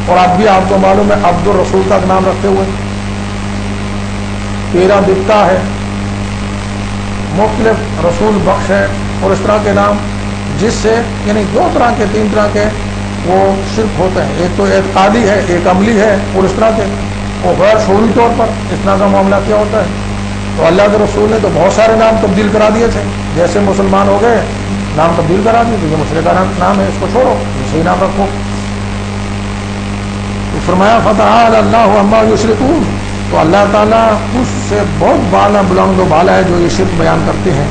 اور اب بھی آپ کو معلوم ہے عبد الرسول تک نام رکھتے ہوئے، تیرا دکھتا ہے، مختلف رسول بخش ہے، اور اس طرح کے نام، جس سے یعنی دو طرح کے تین طرح کے وہ شرک ہوتے ہیں، ایک تو اعتقادی ہے، ایک عملی ہے، اور اس طرح کے وہ غیر شعوری طور پر اس طرح کا معاملہ کیا ہوتا ہے۔ تو اللہ کے رسول نے تو بہت سارے نام تبدیل کرا دیے تھے، جیسے مسلمان ہو گئے نام تبدیل کرا دیے، یہ مشرک کا نام ہے، اس کو چھوڑو، صحیح نام رکھو۔ تو فرمایا فتعالی اللہ عما یشرکون، تو اللہ تعالیٰ اس سے بہت بالا بلند و بالا ہے جو یہ شرک بیان کرتے ہیں۔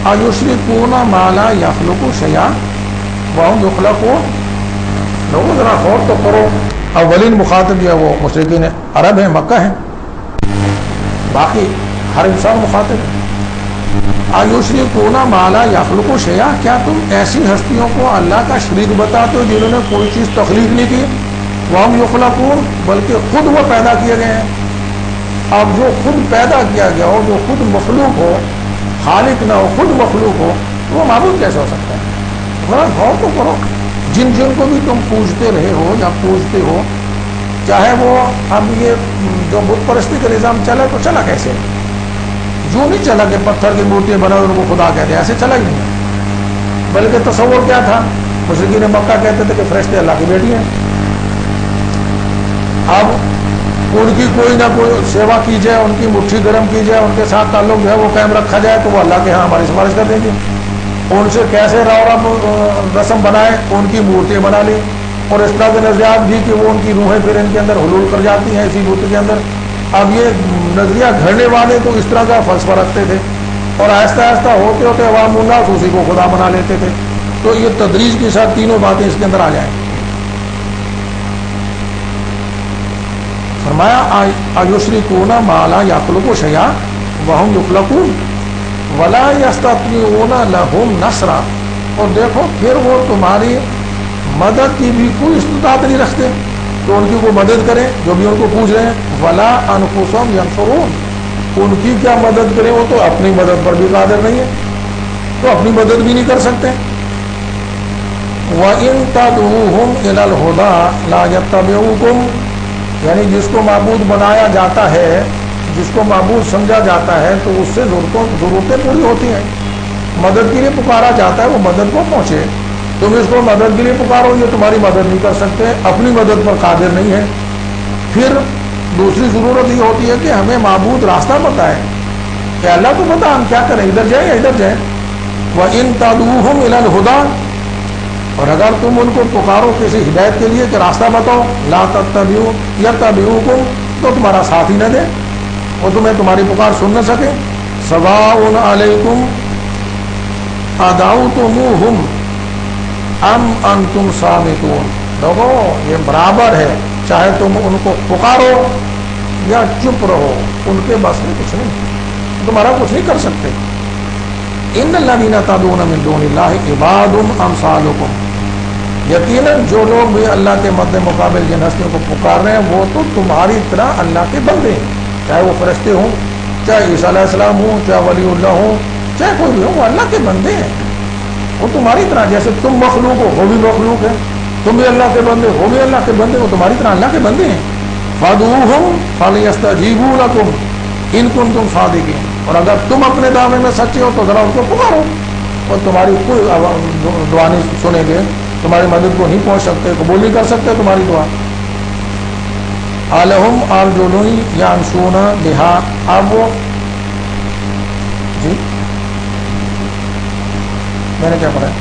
ایشرکون ما لا یخلق شیئا وهم یخلقون، لوگوں ذرا غور تو کرو، اولین مخاطب جو ہے وہ مشرکین عرب ہیں، مکہ ہیں، باقی ہر انسان مخاطب ہے۔ ایشرکون ما لا یخلق شیئا، کیا تم ایسی ہستیوں کو اللہ کا شریک بتاتے ہو جنہوں نے کوئی چیز تخلیق نہیں کی، وہم یخلقون، بلکہ خود وہ پیدا کیے گئے ہیں۔ اب جو خود پیدا کیا گیا ہو، جو خود مخلوق ہو، خالق نہ ہو، خود مخلوق ہو، تو وہ معبود کیسے ہو سکتا ہے؟ ذرا غور تو کرو، جن کو بھی تم پوجتے رہے ہو یا پوجتے ہو، چاہے وہ اب یہ جو بت پرستی کا نظام چلا تو چلا کیسے؟ جو نہیں چلا کہ پتھر کی مورتیاں بنا ان کو خدا کہتے ہیں، ایسے چلا ہی نہیں، بلکہ تصور کیا تھا، مشرکین مکہ کہتے تھے کہ فرشتے اللہ کی بیٹی ہیں، اب ان کی کوئی نہ کوئی سیوا کی جائے، ان کی مٹھی گرم کی جائے، ان کے ساتھ تعلق جو ہے وہ قائم رکھا جائے تو وہ اللہ کے ہاں ہماری سفارش کر دیں گے۔ ان سے کیسے رسم بنائے، ان کی مورتیں بنا لی، اور اس طرح کے نظریات بھی کہ وہ ان کی روحیں پھر ان کے اندر حلول کر جاتی ہیں اسی مورتی کے اندر۔ اب یہ نظریہ گھڑنے والے تو اس طرح کا فلسفہ رکھتے تھے، اور آہستہ آہستہ ہوتے ہوتے عوام الناس اسی کو خدا بنا لیتے تھے۔ تو یہ تدریج کے ساتھ تینوں باتیں اس کے اندر آ جائیں۔ فرمایا ایشرکون ما لا یخلق شیئا وہم یخلقون ولا یستطیعون لہم نصرا، اور دیکھو پھر وہ تمہاری مدد کی بھی کوئی استطاعت نہیں رکھتے، تو ان کی کوئی مدد کریں جو بھی ان کو پوچھ رہے ہیں۔ ولا انفسہم ینصرون، ان کی کیا مدد کریں، وہ تو اپنی مدد پر بھی قادر نہیں ہے، تو اپنی مدد بھی نہیں کر سکتے۔ وَإِن تَدْعُوهُمْ إِلَى الْهُدَىٰ لَا يَتَّبِعُوكُمْ، یعنی جس کو معبود بنایا جاتا ہے، جس کو معبود سمجھا جاتا ہے، تو اس سے ضرورتیں پوری ہوتی ہیں۔ مدد کے لیے پکارا جاتا ہے، وہ مدد کو پہنچے۔ تم اس کو مدد کے لیے پکارو، یہ تمہاری مدد نہیں کر سکتے، اپنی مدد پر قادر نہیں ہے۔ پھر دوسری ضرورت یہ ہوتی ہے کہ ہمیں معبود راستہ پتہ ہے کہ اللہ کو پتہ ہم کیا کریں، ادھر جائیں یا ادھر جائیں۔ وَإِن تَدْعُوهُمْ إِلَى الْهُدَىٰ، اور اگر تم ان کو پکارو کسی ہدایت کے لیے کہ راستہ بتاؤ، لا تتبعوا یتبعوکم، تو تمہارا ساتھ ہی نہ دے، وہ تمہیں تمہاری پکار سن نہ سکے۔ سواء علیکم ادعوتموہم ام انتم صامتون، دیکھو یہ برابر ہے، چاہے تم ان کو پکارو یا چپ رہو، ان کے بس میں کچھ نہیں، تمہارا کچھ نہیں کر سکتے۔ ان الذین تدعون من دون اللہ عباد امثالکم، یقیناً جو لوگ بھی اللہ کے مد مقابل جن ہستیوں کو پکار رہے ہیں وہ تو تمہاری طرح اللہ کے بندے ہیں، چاہے وہ فرشتے ہوں، چاہے عیسیٰ علیہ السلام ہوں، چاہے ولی اللہ ہوں، چاہے کوئی بھی ہو، وہ اللہ کے بندے ہیں، وہ تمہاری طرح، جیسے تم مخلوق ہو وہ بھی مخلوق ہے، تم بھی اللہ کے بندے وہ بھی اللہ کے بندے، وہ تمہاری طرح اللہ کے بندے ہیں۔ فادعوہم فلیستجیبوا لکم ان کنتم صادقین، اور اگر تم اپنے دعوے میں سچے ہو تو ذرا ان کو پکارو، اور تمہاری کوئی دعا نہیں سنیں گے، تمہاری مدد کو نہیں پہنچ سکتے، قبول نہیں کر سکتے تمہاری دعا۔ الہم ارجل یمشون بہا، اب وہ جی میں نے کیا پڑھا ہے،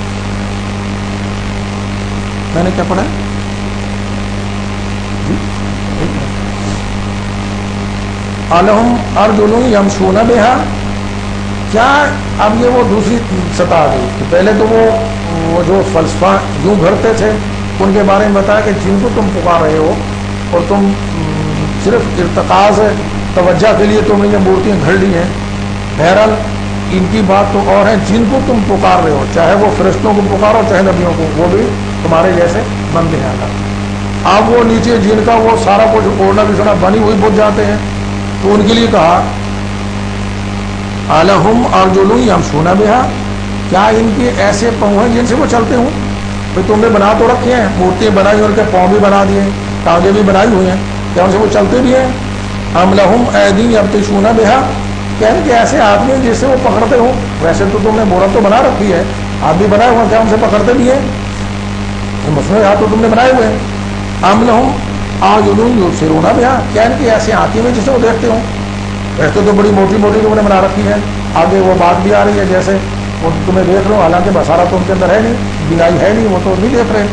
میں نے کیا پڑھا ہے جی، الہم ارجل یمشون بہا، کیا اب یہ وہ دوسری سطح آ گئی کہ پہلے تو وہ جو فلسفہ یوں گھڑتے تھے ان کے بارے میں بتایا کہ جن کو تم پکار رہے ہو اور تم صرف ارتکاز توجہ کے لیے تم نے یہ مورتیاں گھڑ لی ہیں، بہرحال ان کی بات تو اور ہے، جن کو تم پکار رہے ہو چاہے وہ فرشتوں کو پکارو چاہے نبیوں کو، وہ بھی تمہارے جیسے بندے ہیں اللہ۔ اب وہ نیچے جن کا وہ سارا کچھ اوڑھنا بچھوڑنا بنی ہوئی بجھ جاتے ہیں، تو ان کے لیے کہا الہم ارجل یمشون بہا، کیا ان کے ایسے پاؤں ہیں جن سے وہ چلتے ہوں؟ بھائی تم نے بنا تو رکھے ہیں، مورتیں بنائی اور ان کے پاؤں بھی بنا دیے، ٹانگیں بھی بنائی ہوئی ہیں، کیا ان سے وہ چلتے بھی ہیں؟ ام لہم ایدی یبطشون بہا، کیا ان کے ایسے ہاتھ میں جس سے وہ پکڑتے ہوں؟ ویسے تو تم نے مورت تو بنا رکھی ہے، ہاتھ بھی بنائے ہوئے، کیا ان سے پکڑتے بھی ہیں؟ مصنوعی ہاتھ تو تم نے بنائے ہوئے ہیں۔ ام لہم اعین یبصرون بہا، کیا ان کی ایسی آنکھیں میں جسے وہ دیکھتے ہوں؟ ویسے تو بڑی موٹی موٹی تم نے بنا رکھی ہے، آگے وہ بات بھی آ رہی ہے جیسے وہ تمہیں دیکھ رہے ہو، حالانکہ بصارت تو ان کے اندر ہے نہیں، بینائی ہے نہیں، وہ تو نہیں دیکھ رہے۔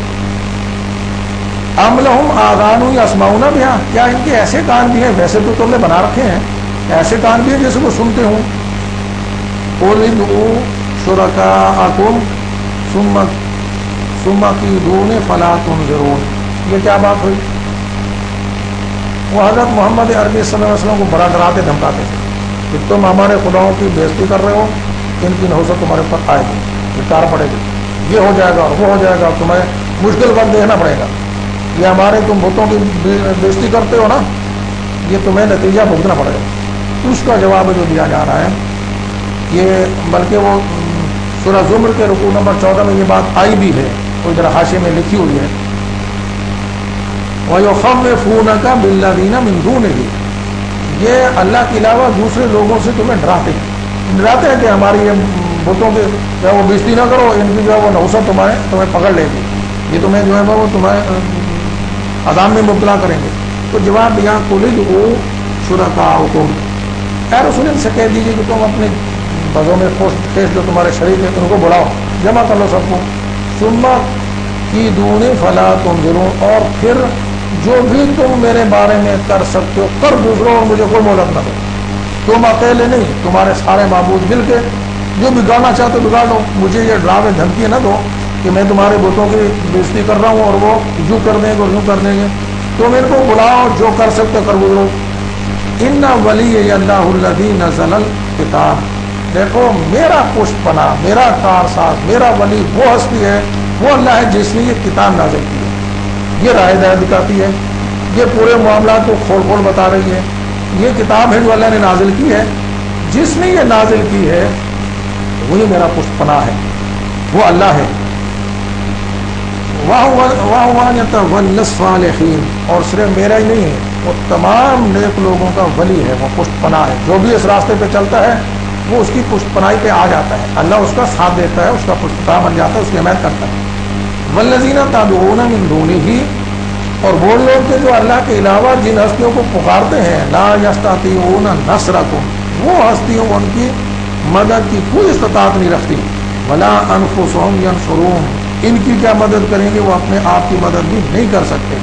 ام لہم آذان یسمعون بہا، کیا ان کے ایسے کان بھی ہیں؟ ویسے تو تم نے بنا رکھے ہیں، ایسے کان بھی ہیں جیسے وہ سنتے ہوں۔ قل ادعوا شرکاءکم ثم کیدون فلا تنظرون، یہ کیا بات ہوئی؟ وہ حضرت محمد عربی صلی اللہ علیہ وسلم کو بڑا ڈراتے دھمکاتے تھے کہ تم ہمارے خداؤں کی بےزتی کر رہے ہو، ان کی نحوست تمہارے پر آئے گی، یہ کار پڑے گی، یہ ہو جائے گا اور وہ ہو جائے گا، تمہیں مشکل وقت دیکھنا پڑے گا، یہ ہمارے تم بتوں کی بےزتی کرتے ہو نا، یہ تمہیں نتیجہ بھگتنا پڑے گا۔ اس کا جواب جو دیا جا رہا ہے یہ، بلکہ وہ سورہ زمر کے رکوع نمبر 14 میں یہ بات آئی بھی ہے، کوئی ذرا حاشیے میں لکھی ہوئی ہے، وَيُخَوِّفُونَكَ بِالَّذِينَ مِن دُونِهِ، یہ اللہ کے علاوہ دوسرے لوگوں سے تمہیں ڈراتے ہیں کہ ہماری یہ بتوں کے جو ہے وہ بےزتی نہ کرو، ان کی جو ہے وہ نحوست تمہیں پکڑ لے گی، یہ تمہیں جو ہے وہ تمہیں عذاب میں مبتلا کریں گے۔ تو جواب دیا قل ادعوا شرکاءکم، اے رسول ان سے کہہ دیجیے کہ تم اپنے بزوں میں خیش جو تمہارے شریک ہیں ان کو بلاؤ، جمع کر لو سب کو، ثم کی دونی فلا تنظرون، اور پھر جو بھی تم میرے بارے میں کر سکتے ہو کر گزرو اور مجھے کوئی مہلت نہ دو۔ تم اکیلے نہیں، تمہارے سارے معبود مل کے جو بگاڑنا چاہتے ہو بگاڑ دو، مجھے یہ ڈراوے دھمکی نہ دو کہ میں تمہارے بتوں کی بےزتی کر رہا ہوں اور وہ یوں کر دیں گے اور یوں کر دیں گے، تم ان کو بلاؤ، جو کر سکتے کر گزرو۔ ان ولی اللہ الذی نزل الکتاب، دیکھو میرا پشت پناہ، میرا کارساز، میرا ولی وہ ہستی ہے، وہ اللہ ہے جس نے یہ کتاب نازل کی ہے، یہ راہ ہدایت دکھاتی ہے، یہ پورے معاملات کو کھول کھول بتا رہی ہے، یہ کتاب ہے جو اللہ نے نازل کی ہے، جس نے یہ نازل کی ہے وہی میرا پشت پناہ ہے، وہ اللہ ہے۔ وَهُوَ الصَّالِحِينَ، اور صرف میرا ہی نہیں ہے، وہ تمام نیک لوگوں کا ولی ہے، وہ پشت پناہ ہے، جو بھی اس راستے پہ چلتا ہے وہ اس کی پشت پناہی پہ آ جاتا ہے، اللہ اس کا ساتھ دیتا ہے، اس کا پشت پناہ بن جاتا ہے، اس کی حمایت کرتا ہے۔ وَالَّذِينَ تَدْعُونَ مِن دُونِهِ، اور وہ لوگ کہ جو اللہ کے علاوہ جن ہستیوں کو پکارتے ہیں، لَا يَسْتَطِيعُونَ نَصْرَكُمْ، وہ ہستیوں ان کی مدد کی کوئی استطاعت نہیں رکھتی، وَلَا أَنفُسُهُمْ يَنصُرُونَ، ان کی کیا مدد کریں گے، وہ اپنے آپ کی مدد بھی نہیں کر سکتے۔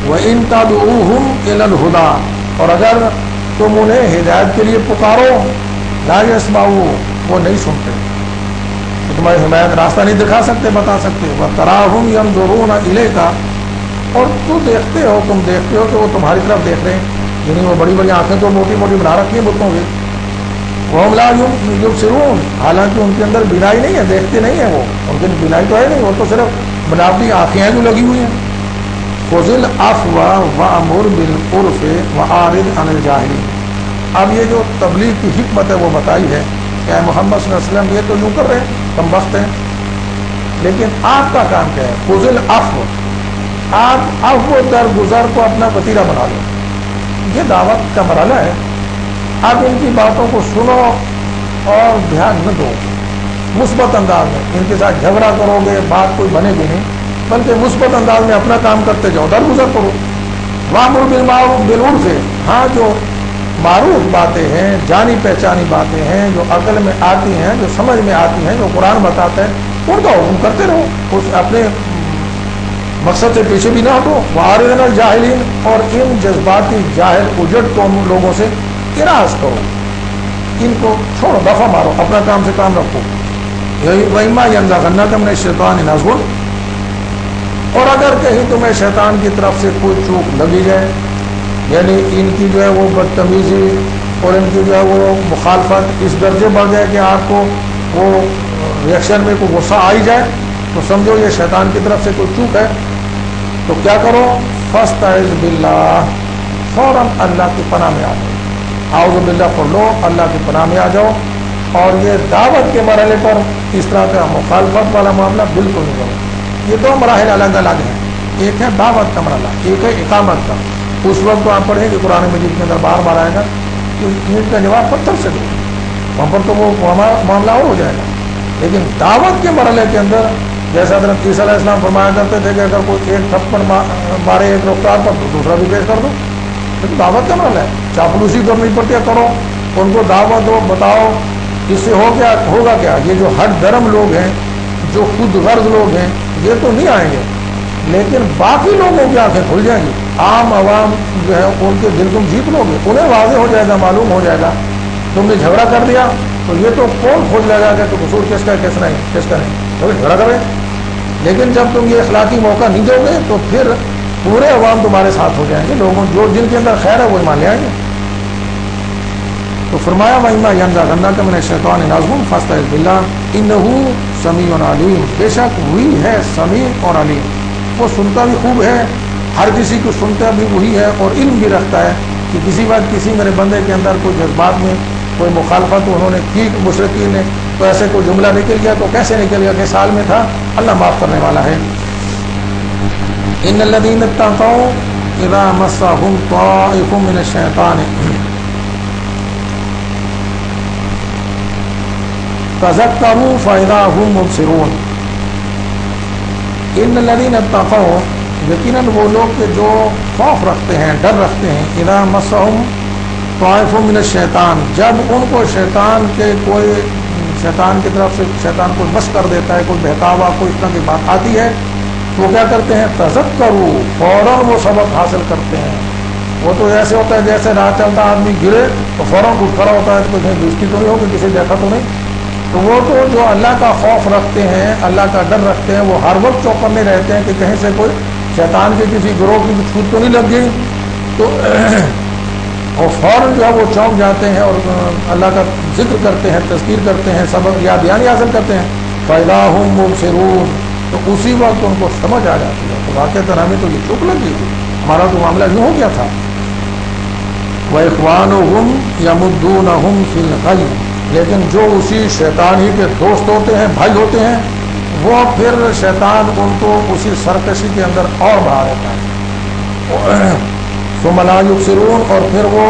وَإِن تَدْعُوهُمْ إِلَى الْهُدَىٰ، اور اگر تم انہیں ہدایت کے لیے پکارو، لَا يَسْمَعُونَ، وہ نہیں سنتے، تو تمہاری حمایت راستہ نہیں دکھا سکتے، بتا سکتے۔ وَتَرَاهُمْ يَنظُرُونَ إِلَيْكَ، اور تو دیکھتے ہو، تم دیکھتے ہو کہ وہ تمہاری طرف دیکھ رہے ہیں، یعنی وہ بڑی بڑی آنکھیں تو موٹی موٹی بنا رکھی ہیں بتوں کی، وَهُمْ لَا يُبْصِرُونَ، حالانکہ ان کے اندر بینائی نہیں ہے، دیکھتے نہیں ہیں، وہ ان کی بینائی تو ہے نہیں، وہ تو صرف بناوٹی آنکھیں ہیں جو لگی ہوئی ہیں۔ خُذِ الْعَفْوَ وَأْمُرْ بِالْعُرْفِ وَأَعْرِضْ عَنِ الْجَاهِلِينَ، اب یہ جو تبلیغ کی حکمت ہے وہ بتائی ہے کہ اے محمد صلی اللہ علیہ وسلم، یہ تو یوں کر رہے ہیں، کم بخت ہیں، لیکن آپ کا کام کیا ہے؟ خُذِ الْعَفْوَ، آپ عفو درگزر کو اپنا وسیلہ بنا لو، یہ دعوت کا مرحلہ ہے۔ اب ان کی باتوں کو سنو اور دھیان نہ دو، مثبت انداز میں، ان کے ساتھ جھگڑا کرو گے بات کوئی بنے گی نہیں، بلکہ مثبت انداز میں اپنا کام کرتے جاؤ، درگزر کرو۔ وَأْمُرْ بِالْعُرْفِ، ہاں جو معروف باتیں ہیں، جانی پہچانی باتیں ہیں، جو عقل میں آتی ہیں، جو سمجھ میں آتی ہیں، جو قرآن بتاتا ہے، ان کا حکم کرتے رہو، اس اپنے مقصد سے پیچھے بھی نہ ہٹو۔ وَأَعْرِضْ عَنِ الْجَاهِلِينَ، اور ان جذباتی جاہل اجڑ قوم لوگوں سے اراض کرو، ان کو چھوڑو، دفع مارو، اپنا کام سے کام رکھو۔ وَإِمَّا يَنزَغَنَّكَ مِنَ الشَّيْطَانِ نَزْغٌ، اور اگر کہیں تمہیں شیطان کی طرف سے کوئی چوک لگی جائے، یعنی ان کی جو ہے وہ بدتمیزی اور ان کی جو ہے وہ مخالفت اس درجے بڑھ جائے کہ آپ کو وہ ریئیکشن میں کوئی غصہ آئی جائے، تو سمجھو یہ شیطان کی طرف سے کوئی چوک ہے، تو کیا کرو؟ فَاسْتَعِذْ بِاللَّهِ، فوراً اللہ کی پناہ میں آ جاؤ، اعوذ باللہ پڑھ لو، اللہ کی پناہ میں آ جاؤ، اور یہ دعوت کے مرحلے پر اس طرح کا مخالفت والا معاملہ بالکل نہیں کرو۔ یہ دو مراحل الگ الگ ہیں، ایک ہے دعوت کا مرحلہ، ایک ہے اقامت کا۔ اس وقت تو آپ پڑھیں کہ قرآن مجید کے اندر بار بار آئے گا کہ اینٹ کا جواب پتھر سے دو، وہاں پر تو وہ معاملہ اور ہو جائے گا، لیکن دعوت کے مرحلے کے اندر جیسا حضرت عیسیٰ علیہ السلام فرمایا کرتے تھے کہ اگر کوئی ایک تھپڑ مارے ایک رفتار پر تو دوسرا بھی پیش کر دو، لیکن دعوت کا مرحلہ ہے، چاپلوسی کرنی پڑتی ہے، کرو، ان کو دعوت دو، بتاؤ، اس سے ہوگا کیا؟ یہ جو ہٹ درم لوگ ہیں، جو خود غرض لوگ ہیں، یہ تو نہیں آئیں گے، لیکن باقی لوگوں کی آنکھیں کھل جائیں گی، عام عوام جو ہے ان کے دل تم جیت لو گے، انہیں واضح ہو جائے گا، معلوم ہو جائے گا، تم نے جھگڑا کر دیا تو یہ تو کون کھول لے گا کہ تو قصور کس کا کس نہیں، کس کا نہیں، تو جھگڑا کرے، لیکن جب تم یہ اخلاقی موقع نہیں دو گے تو پھر پورے عوام تمہارے ساتھ ہو جائیں گے، لوگوں جو جن کے اندر خیر ہے وہ ایمان لے آئیں گے۔ تو فرمایا وَإِمَّا يَنزَغَنَّكَ مِنَ الشَّيْطَانِ نَزْغٌ فَاسْتَعِذْ بِاللَّهِ إِنَّهُ سَمِيعٌ عَلِيمٌ، بے شک وہی ہے سمیع اور علیم، وہ سنتا بھی خوب ہے، ہر کسی کو سنتا بھی وہی ہے، اور علم بھی رکھتا ہے کہ کسی وقت کسی میرے بندے کے اندر کوئی جذبات میں کوئی مخالفت انہوں نے کی مشرکین نے، تو ایسے کوئی جملہ نکل گیا تو کیسے نکل گیا، کس حال میں تھا، اللہ معاف کرنے والا ہے۔ إِنَّ الَّذِينَ اتَّقَوْا إِذَا مَسَّهُمْ طَائِفٌ مِّنَ الشَّيْطَانِ تَذَكَّرُوا فَإِذَا هُمْ مُبْصِرُونَ۔ إِنَّ الَّذِينَ اتَّقَوْا، یقیناً وہ لوگ کہ جو خوف رکھتے ہیں، ڈر رکھتے ہیں، اذا مسہم، طائف من الشیطان، جب ان کو شیطان کے کوئی شیطان کی طرف سے شیطان کو بس کر دیتا ہے، کوئی بہکاوا کوئی اس طرح کی بات آتی ہے تو وہ کیا کرتے ہیں تذکروا، فوراً وہ سبق حاصل کرتے ہیں۔ وہ تو ایسے ہوتا ہے جیسے راہ چلتا آدمی گرے تو فوراً اٹھ کھڑا ہوتا ہے، تو کہیں دوستی تو نہیں ہوگی، کسی دیکھا تو نہیں۔ تو وہ تو جو اللہ کا خوف رکھتے ہیں، اللہ کا ڈر رکھتے ہیں، وہ ہر وقت چوکنے رہتے ہیں کہ کہیں سے کوئی شیطان کے کسی گروہ کی چھوٹ تو نہیں لگ گئی، تو اور فوراً جو ہے وہ چونک جاتے ہیں اور اللہ کا ذکر کرتے ہیں، تذکیر کرتے ہیں، سبق یاد دہانی حاصل کرتے ہیں۔ فَإِذَا هُمْ مُبْصِرُونَ، تو اسی وقت ان کو سمجھ آ جاتی ہے، تو واقعتاً ہمیں تو یہ چوک لگ گئی تھی، ہمارا تو معاملہ یوں ہو گیا تھا۔ وَإِخْوَانُهُمْ يَمُدُّونَهُمْ فِي الْغَيِّ، لیکن جو اسی شیطان ہی کے دوست ہوتے ہیں، بھائی ہوتے ہیں، وہ پھر شیطان ان کو اسی سرکشی کے اندر اور بڑھا دیتا ہے۔ ثم لا یبصرون، اور پھر وہ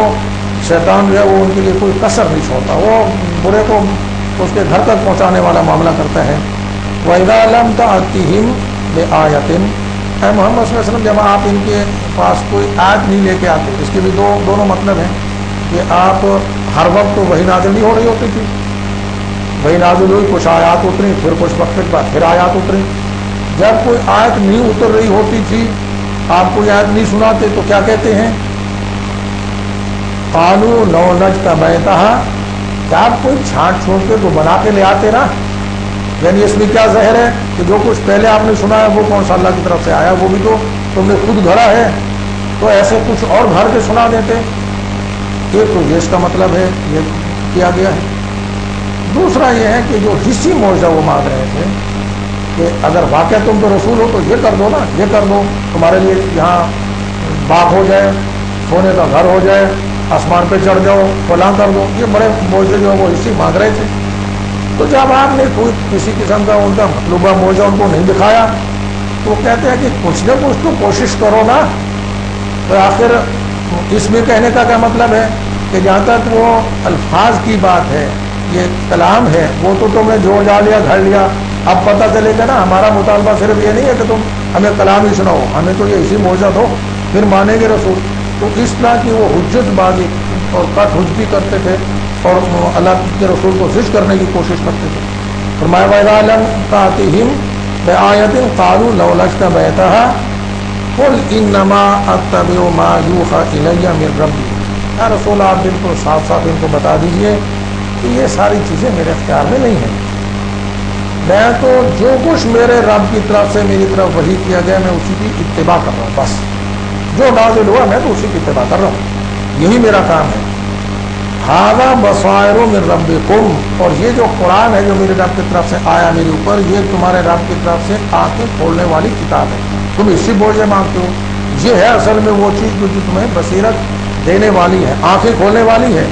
شیطان جو ہے وہ ان کے لیے کوئی کسر نہیں چھوڑتا، وہ برے کو اس کے گھر تک پہنچانے والا معاملہ کرتا ہے۔ وَإِذَا لَمْ تَأْتِهِمْ بِآیَةٍ، اے محمد صلی اللہ علیہ وسلم جب آپ ان کے پاس کوئی آیت نہیں لے کے آتے، اس کے بھی دونوں مطلب ہیں کہ آپ ہر وقت تو وہی نازل نہیں ہو رہی ہوتی تھی، وہی نازل ہوئی، کچھ آیات اتری، پھر کچھ وقت کے بعد پھر آیات اتری۔ جب کوئی آیت نہیں اتر رہی ہوتی تھی، آپ کوئی آیت نہیں سناتے، تو کیا کہتے ہیں قالوا لو نجتبیتها، کیا آپ کوئی چھانٹ چھوڑ کے تو بنا کے لے آتے نا، یعنی اس میں کیا زہر ہے کہ جو کچھ پہلے آپ نے سنا ہے وہ کون سا اللہ کی طرف سے آیا، وہ بھی تو تم نے خود گھڑا ہے، تو ایسے کچھ اور گھر کے سنا دیتے۔ ایک تو یہ اس کا مطلب ہے یہ کیا گیا ہے۔ دوسرا یہ ہے کہ جو حصی معجزہ وہ مانگ رہے تھے کہ اگر واقعہ تم تو رسول ہو تو یہ کر دو نا، یہ کر دو، تمہارے لیے یہاں باغ ہو جائے، سونے کا گھر ہو جائے، آسمان پہ چڑھ جاؤ، فلاں کر دو، یہ بڑے معجزے جو ہے وہ حصی مانگ رہے تھے۔ تو جب آپ نے کوئی کسی قسم کا ان کا مطلوبہ معجزہ ان کو نہیں دکھایا تو وہ کہتے ہیں کہ کچھ نہ کچھ تو کوشش کرو نا۔ تو آخر اس میں کہنے کا کیا مطلب ہے کہ جہاں تک وہ الفاظ کی بات ہے، یہ کلام ہے، وہ تو تم نے جوڑ جا لیا، گھڑ لیا، اب پتہ چلے گا نا ہمارا مطالبہ صرف یہ نہیں ہے کہ تم ہمیں کلام ہی سناؤ، ہمیں تو یہ اسی معجزہ دو، پھر مانیں گے رسول۔ تو اس طرح کی وہ حجت بازی اور کٹ حجتی کرتے تھے اور اللہ کے رسول کو زج کرنے کی کوشش کرتے تھے۔ فرمایا وَإِذَا لَمْ تَأْتِهِمْ بِآیَةٍ قَالُوا لَوْ لَجْتَبَیْتَهَا قُلْ إِنَّمَا أَتَّبِعُ مَا يُوحَىٰ إِلَيَّ مِن رَّبِّي، یا رسول آپ بالکل صاف صاف ان کو بتا دیجئے کہ یہ ساری چیزیں میرے اختیار میں نہیں ہیں، میں تو جو کچھ میرے رب کی طرف سے میری طرف وحی کیا گیا میں اسی کی اتباع کر رہا ہوں، بس جو نازل ہوا میں تو اسی کی اتباع کر رہا ہوں، یہی میرا کام ہے۔ ھذا بصائر من ربکم، اور یہ جو قرآن ہے جو میرے رب کی طرف سے آیا میرے اوپر، یہ تمہارے رب کی طرف سے آنکھیں کھولنے والی کتاب ہے، تم اسی بوجھے مانگتے ہو، یہ ہے اصل میں وہ چیز جو تمہیں بصیرت دینے والی ہے، آنکھیں کھولنے والی ہے،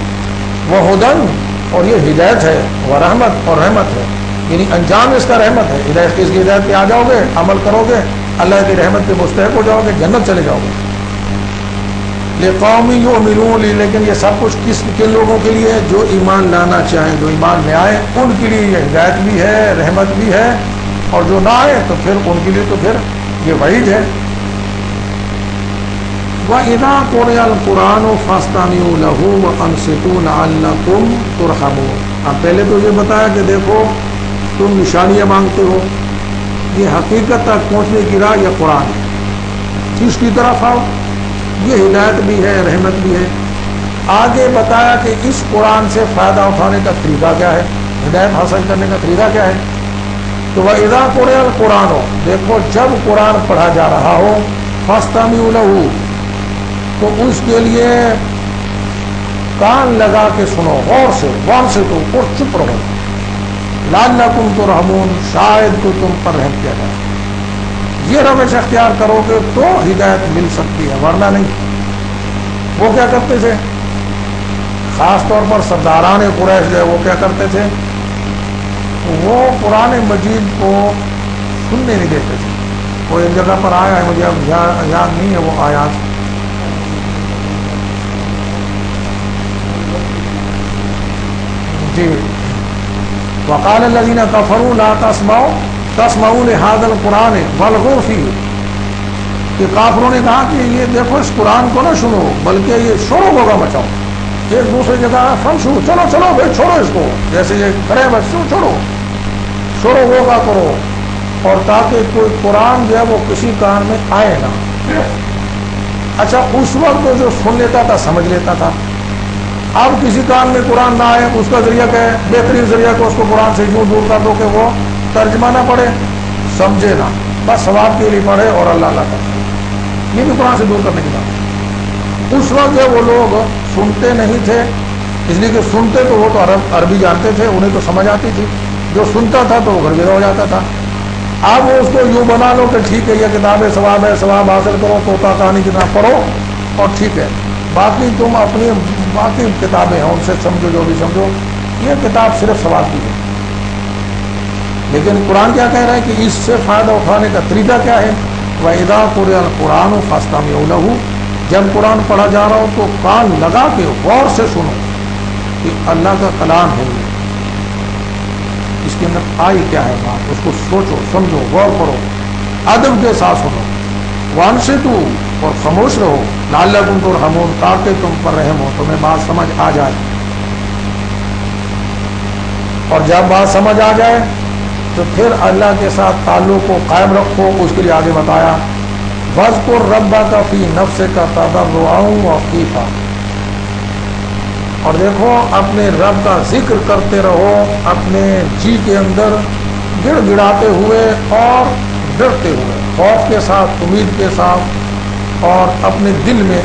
وہ ہدن، اور یہ ہدایت ہے، وہ رحمت اور رحمت ہے، یعنی انجام اس کا رحمت ہے۔ ہدایت کس کی ہدایت پہ آ جاؤ گے، عمل کرو گے، اللہ کی رحمت کے مستحق ہو جاؤ گے، جنت چلے جاؤ گے۔ لِقَوْمٍ یؤمنون، لیکن یہ سب کچھ کن لوگوں کے لیے؟ جو ایمان لانا چاہیں، جو ایمان لے آئے، ان کے لیے یہ ہدایت بھی ہے، رحمت بھی ہے، اور جو نہ آئے تو پھر ان کے لیے تو پھر یہ وعید ہے۔ وَإِذَا قُرِئَ الْقُرْآنُ فَاسْتَمِعُوا لَهُ وَأَنصِتُوا لَعَلَّكُمْ تُرْحَمُونَ۔ اب پہلے تو یہ بتایا کہ دیکھو تم نشانیاں مانگتے ہو، یہ حقیقت تک پہنچنے کی راہ یہ قرآن ہے، اس کی طرف آؤ، یہ ہدایت بھی ہے، رحمت بھی ہے۔ آگے بتایا کہ اس قرآن سے فائدہ اٹھانے کا طریقہ کیا ہے، ہدایت حاصل کرنے کا طریقہ کیا ہے۔ تو وَإِذَا قُرِئَ الْقُرْآنُ، دیکھو جب قرآن پڑھا جا رہا ہو، فَاسْتَمِعُوا لَهُ، تو اس کے لیے کان لگا کے سنو، غور سے، وانصتوا، اور چپ رہو، لعلکم ترحمون، شاید تو تم پر رحم کیا جائے۔ یہ روش اختیار کرو گے تو ہدایت مل سکتی ہے، ورنہ نہیں۔ وہ کیا کرتے تھے، خاص طور پر سرداران قریش جو ہے وہ کیا کرتے تھے، وہ قرآن مجید کو سننے نہیں دیتے تھے۔ وہ ایک جگہ پر آیا ہے، مجھے اب یاد نہیں ہے وہ آیات، جی وقال الذین کفروا لا تسمعوا لهذا القرآن والغوا فیہ، کہ کافروں نے کہا کہ یہ دیکھو اس قرآن کو نہ سنو بلکہ یہ شور و غوغا مچاؤ، ایک دوسری جگہ فمشو، چلو چلو بھائی چھوڑو اس کو، جیسے یہ کرے بس چھوڑو چھوڑو وہ کا کرو، اور تاکہ کوئی قرآن جو ہے وہ کسی کان میں آئے نہ۔ اچھا اس وقت جو سن لیتا تھا سمجھ لیتا تھا، اب کسی کان میں قرآن نہ آئے، اس کا ذریعہ کیا ہے؟ بہترین ذریعہ کو اس کو قرآن سے یوں دور کر دو کہ وہ ترجمہ نہ پڑھے، سمجھے نہ، بس ثواب کے لیے پڑھے اور اللہ اللہ کرے، یہ بھی قرآن سے دور کرنے کی بات ہے۔ اس وقت جو وہ لوگ سنتے نہیں تھے، اس لیے کہ سنتے تو وہ تو عربی جانتے تھے، انہیں تو سمجھ آتی تھی، جو سنتا تھا تو وہ گھر ہو جاتا تھا۔ اب اس کو یوں بنا لو کہ ٹھیک ہے یہ کتاب ہے، ثواب حاصل کرو، طوطا کہانی کتاب پڑھو اور ٹھیک ہے، باقی تم اپنی باقی کتابیں ہیں ان سے سمجھو جو بھی سمجھو، یہ کتاب صرف ثواب کی ہے۔ لیکن قرآن کیا کہہ رہا ہے کہ اس سے فائدہ اٹھانے کا طریقہ کیا ہے؟ وَإِذَا قُرِئَ الْقُرْآنُ فَاسْتَمِعُوا لَهُ، جب قرآن پڑھا جا رہا ہو تو کان لگا کے غور سے سنو کہ اللہ کا کلام ہے، اس کے اندر آئی کیا ہے بات، اس کو سوچو سمجھو غور کرو، ادب کے ساتھ سنو، وَانصِتُوا، اور خاموش رہو، لَعَلَّكُمْ تُرْحَمُونَ، تاکہ تم پر رحم ہو، تمہیں بات سمجھ آ جائے۔ اور جب بات سمجھ آ جائے تو پھر اللہ کے ساتھ تعلق کو قائم رکھو، اس کے لیے آگے بتایا وَاذْكُرْ رَبَّكَ فِي نَفْسِكَ تَضَرُّعًا وَخِيفَةً، اور دیکھو اپنے رب کا ذکر کرتے رہو اپنے جی کے اندر، گڑ گڑاتے ہوئے اور ڈرتے ہوئے، خوف کے ساتھ، امید کے ساتھ، اور اپنے دل میں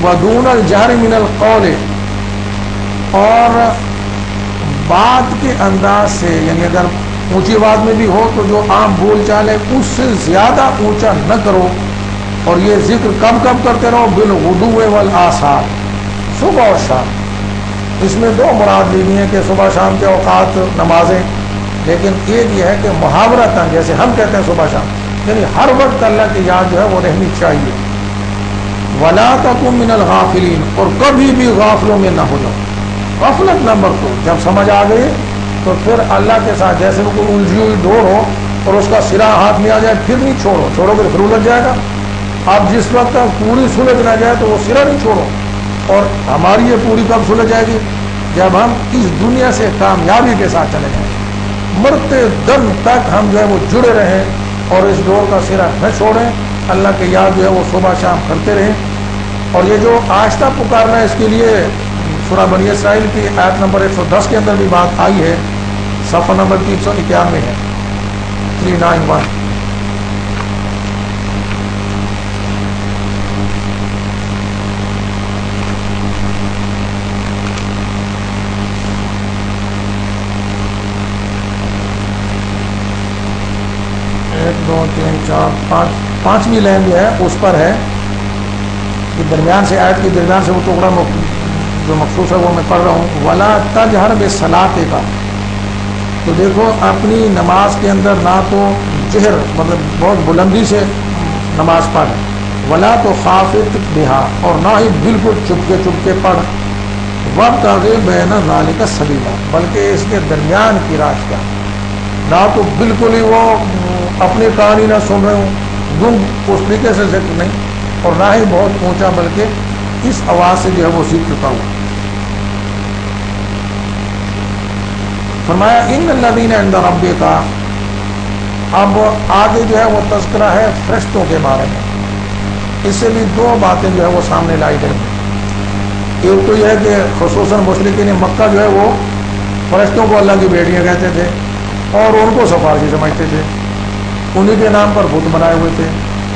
وَدُونَ الْجَهْرِ مِنَ الْقَوْلِ، اور بات کے انداز سے، یعنی اگر اونچی آواز میں بھی ہو تو جو عام بول چال ہے اس سے زیادہ اونچا نہ کرو، اور یہ ذکر کم کم کرتے رہو، بالغدو والآصال، صبح اور شام۔ اس میں دو مراد لی ہیں کہ صبح شام کے اوقات نمازیں، لیکن ایک یہ ہے کہ محاورتاً، جیسے ہم کہتے ہیں صبح شام، یعنی ہر وقت اللہ کی یاد جو ہے وہ رہنی چاہیے۔ وَلَا تَكُن مِّنَ الْغَافِلِينَ، اور کبھی بھی غافلوں میں نہ ہو جاؤ، غفلت نہ برتو، جب سمجھ آ گئی تو پھر اللہ کے ساتھ جیسے وہ کوئی الجھی ہوئی ڈور ہو اور اس کا سرا ہاتھ میں آ جائے پھر نہیں چھوڑو، چھوڑو گے پھر الجھ جائے گا، اب جس وقت تک پوری سلجھ نہ جائے تو وہ سرا نہیں چھوڑو۔ اور ہماری یہ پوری کب سلجھ جائے گی؟ جب ہم اس دنیا سے کامیابی کے ساتھ چلے جائیں، مرتے دم تک ہم جو ہے وہ جڑے رہیں اور اس ڈور کا سرا نہ چھوڑیں، اللہ کی یاد جو ہے وہ صبح شام کرتے رہیں۔ اور یہ جو آہستہ پکارنا ہے، اس کے لیے سورہ بنی اسرائیل کی آیت نمبر 110 کے اندر بھی بات آئی ہے، صفحہ نمبر 391 ہے، 391۔ ایک دو تین چار پانچویں لائن جو ہے اس پر ہے کہ درمیان سے آیت کے درمیان سے وہ ٹکڑا جو مخصوص ہے وہ میں پڑھ رہا ہوں، ولا تجہر بصلاۃ کا، تو دیکھو اپنی نماز کے اندر نہ تو جہر مطلب بہت بلندی سے نماز پڑھ، ولا تو خافت بہا، اور نہ ہی بالکل چپ کے پڑھ، وابتغ بین ذلک سبیلا، بلکہ اس کے درمیان کی راستہ، نہ تو بالکل ہی وہ اپنے کان ہی نہ سن رہے ہوں، گم اس طریقے سے ذکر نہیں، اور نہ ہی بہت اونچا بلکہ اس آواز سے جو ہے وہ ذکر کا ہوا۔ فرمایا ان الذین عند ربک، اب آگے جو ہے وہ تذکرہ ہے فرشتوں کے بارے میں، اس سے بھی دو باتیں جو ہے وہ سامنے لائی گئی۔ ایک تو یہ ہے کہ خصوصاً مشرکین مکہ جو ہے وہ فرشتوں کو اللہ کی بیٹیاں کہتے تھے اور ان کو سفارشی سمجھتے تھے، انہی کے نام پر بت بنائے ہوئے تھے،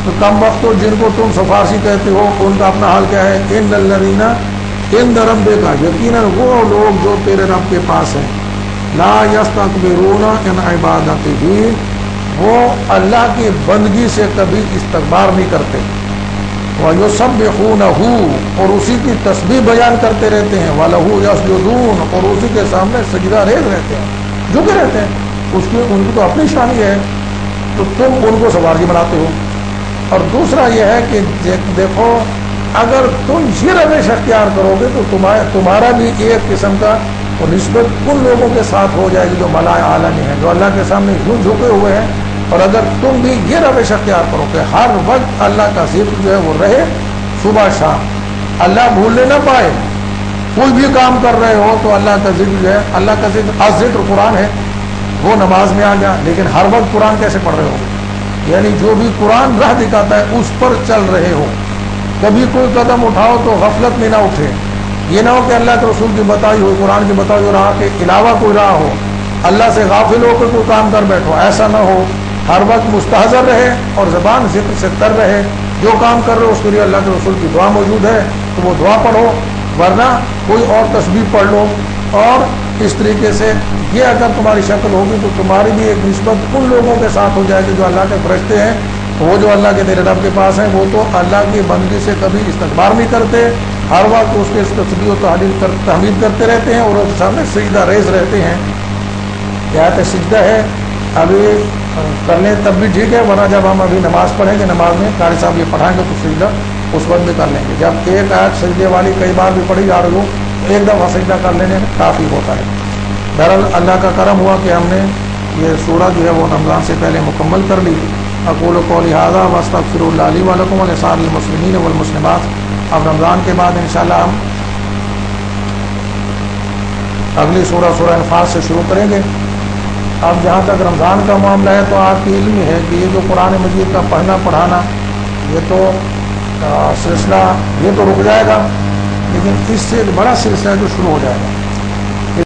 تو کم وقت جن کو تم سفارشی کہتے ہو ان کا اپنا حال کیا ہے؟ ان الذین عند ربک، یقیناً وہ لوگ جو تیرے رب کے پاس ہیں، لا یستکبرون عن عبادتہ، وہ اللہ کی بندگی سے کبھی استکبار نہیں کرتے، وَيُسَبِّحُونَهُ، اور اسی کی تسبیح بیان کرتے رہتے ہیں، وَلَهُ يَسْجُدُونَ، اور اسی کے سامنے سجدہ ریز رہتے ہیں، جھکے رہتے ہیں، ان کی تو اپنی شان ہے، تو تم ان کو سفارشی بناتے ہو۔ اور دوسرا یہ ہے کہ دیکھو اگر تم یہ روش اختیار کرو گے تو تمہارا بھی ایک قسم کا نسبت ان لوگوں کے ساتھ ہو جائے گی جو ملائے اعلیٰ ہیں، جو اللہ کے سامنے یوں جھکے ہوئے ہیں، اور اگر تم بھی یہ روش اختیار کرو کہ ہر وقت اللہ کا ذکر جو ہے وہ رہے صبح شام، اللہ بھولنے نہ پائے، کوئی بھی کام کر رہے ہو تو اللہ کا ذکر جو ہے، اللہ کا ذکر قرآن ہے، وہ نماز میں آ گیا، لیکن ہر وقت قرآن کیسے پڑھ رہے ہو؟ یعنی جو بھی قرآن راہ دکھاتا ہے اس پر چل رہے ہو۔ کبھی کوئی قدم اٹھاؤ تو غفلت میں نہ اٹھے، یہ نہ ہو کہ اللہ کے رسول کی بتائی ہوئی، قرآن کی بتائی ہوئی راہ کے علاوہ کوئی راہ ہو، اللہ سے غافل ہو کر کوئی کام کر بیٹھو، ایسا نہ ہو۔ ہر وقت مستحضر رہے اور زبان ذکر سے تر رہے، جو کام کر رہے ہو اس کے لیے اللہ کے رسول کی دعا موجود ہے تو وہ دعا پڑھو، ورنہ کوئی اور تسبیح پڑھ لو۔ اور اس طریقے سے یہ اگر تمہاری شکل ہوگی تو تمہاری بھی ایک نسبت ان لوگوں کے ساتھ ہو جائے گی جو اللہ کے فرشتے ہیں، وہ جو اللہ کے تیرے رب کے پاس ہیں، وہ تو اللہ کی بندگی سے کبھی استکبار نہیں کرتے، ہر وقت اس کے تسبیح و تحمید کرتے رہتے ہیں اور اس کے سامنے سجدہ ریز رہتے ہیں۔ آیت سجدہ ہے، ابھی کر لیں تب بھی ٹھیک ہے، ورنہ جب ہم ابھی نماز پڑھیں گے، نماز میں قاری صاحب یہ پڑھائیں گے تو سجدہ اس وقت بھی کر لیں گے۔ جب ایک آیت سجدے والی کئی بار بھی پڑھی جا رہی ہو تو ایک دفعہ سجدہ کر لینے میں کافی ہوتا ہے۔ بہرحال اللہ کا کرم ہوا کہ ہم نے یہ سورہ جو ہے وہ رمضان سے پہلے مکمل کر لی۔ اقول قولی ھذا واستغفر اللہ لی ولکم ولسائر المسلمین والمسلمات۔ اب رمضان کے بعد انشاءاللہ ہم اگلی سورہ انفال سے شروع کریں گے۔ اب جہاں تک رمضان کا معاملہ ہے تو آپ کی علم ہے کہ یہ جو قرآن مجید کا پڑھنا پڑھانا یہ تو سلسلہ یہ تو رک جائے گا، لیکن اس سے ایک بڑا سلسلہ جو شروع ہو جائے گا۔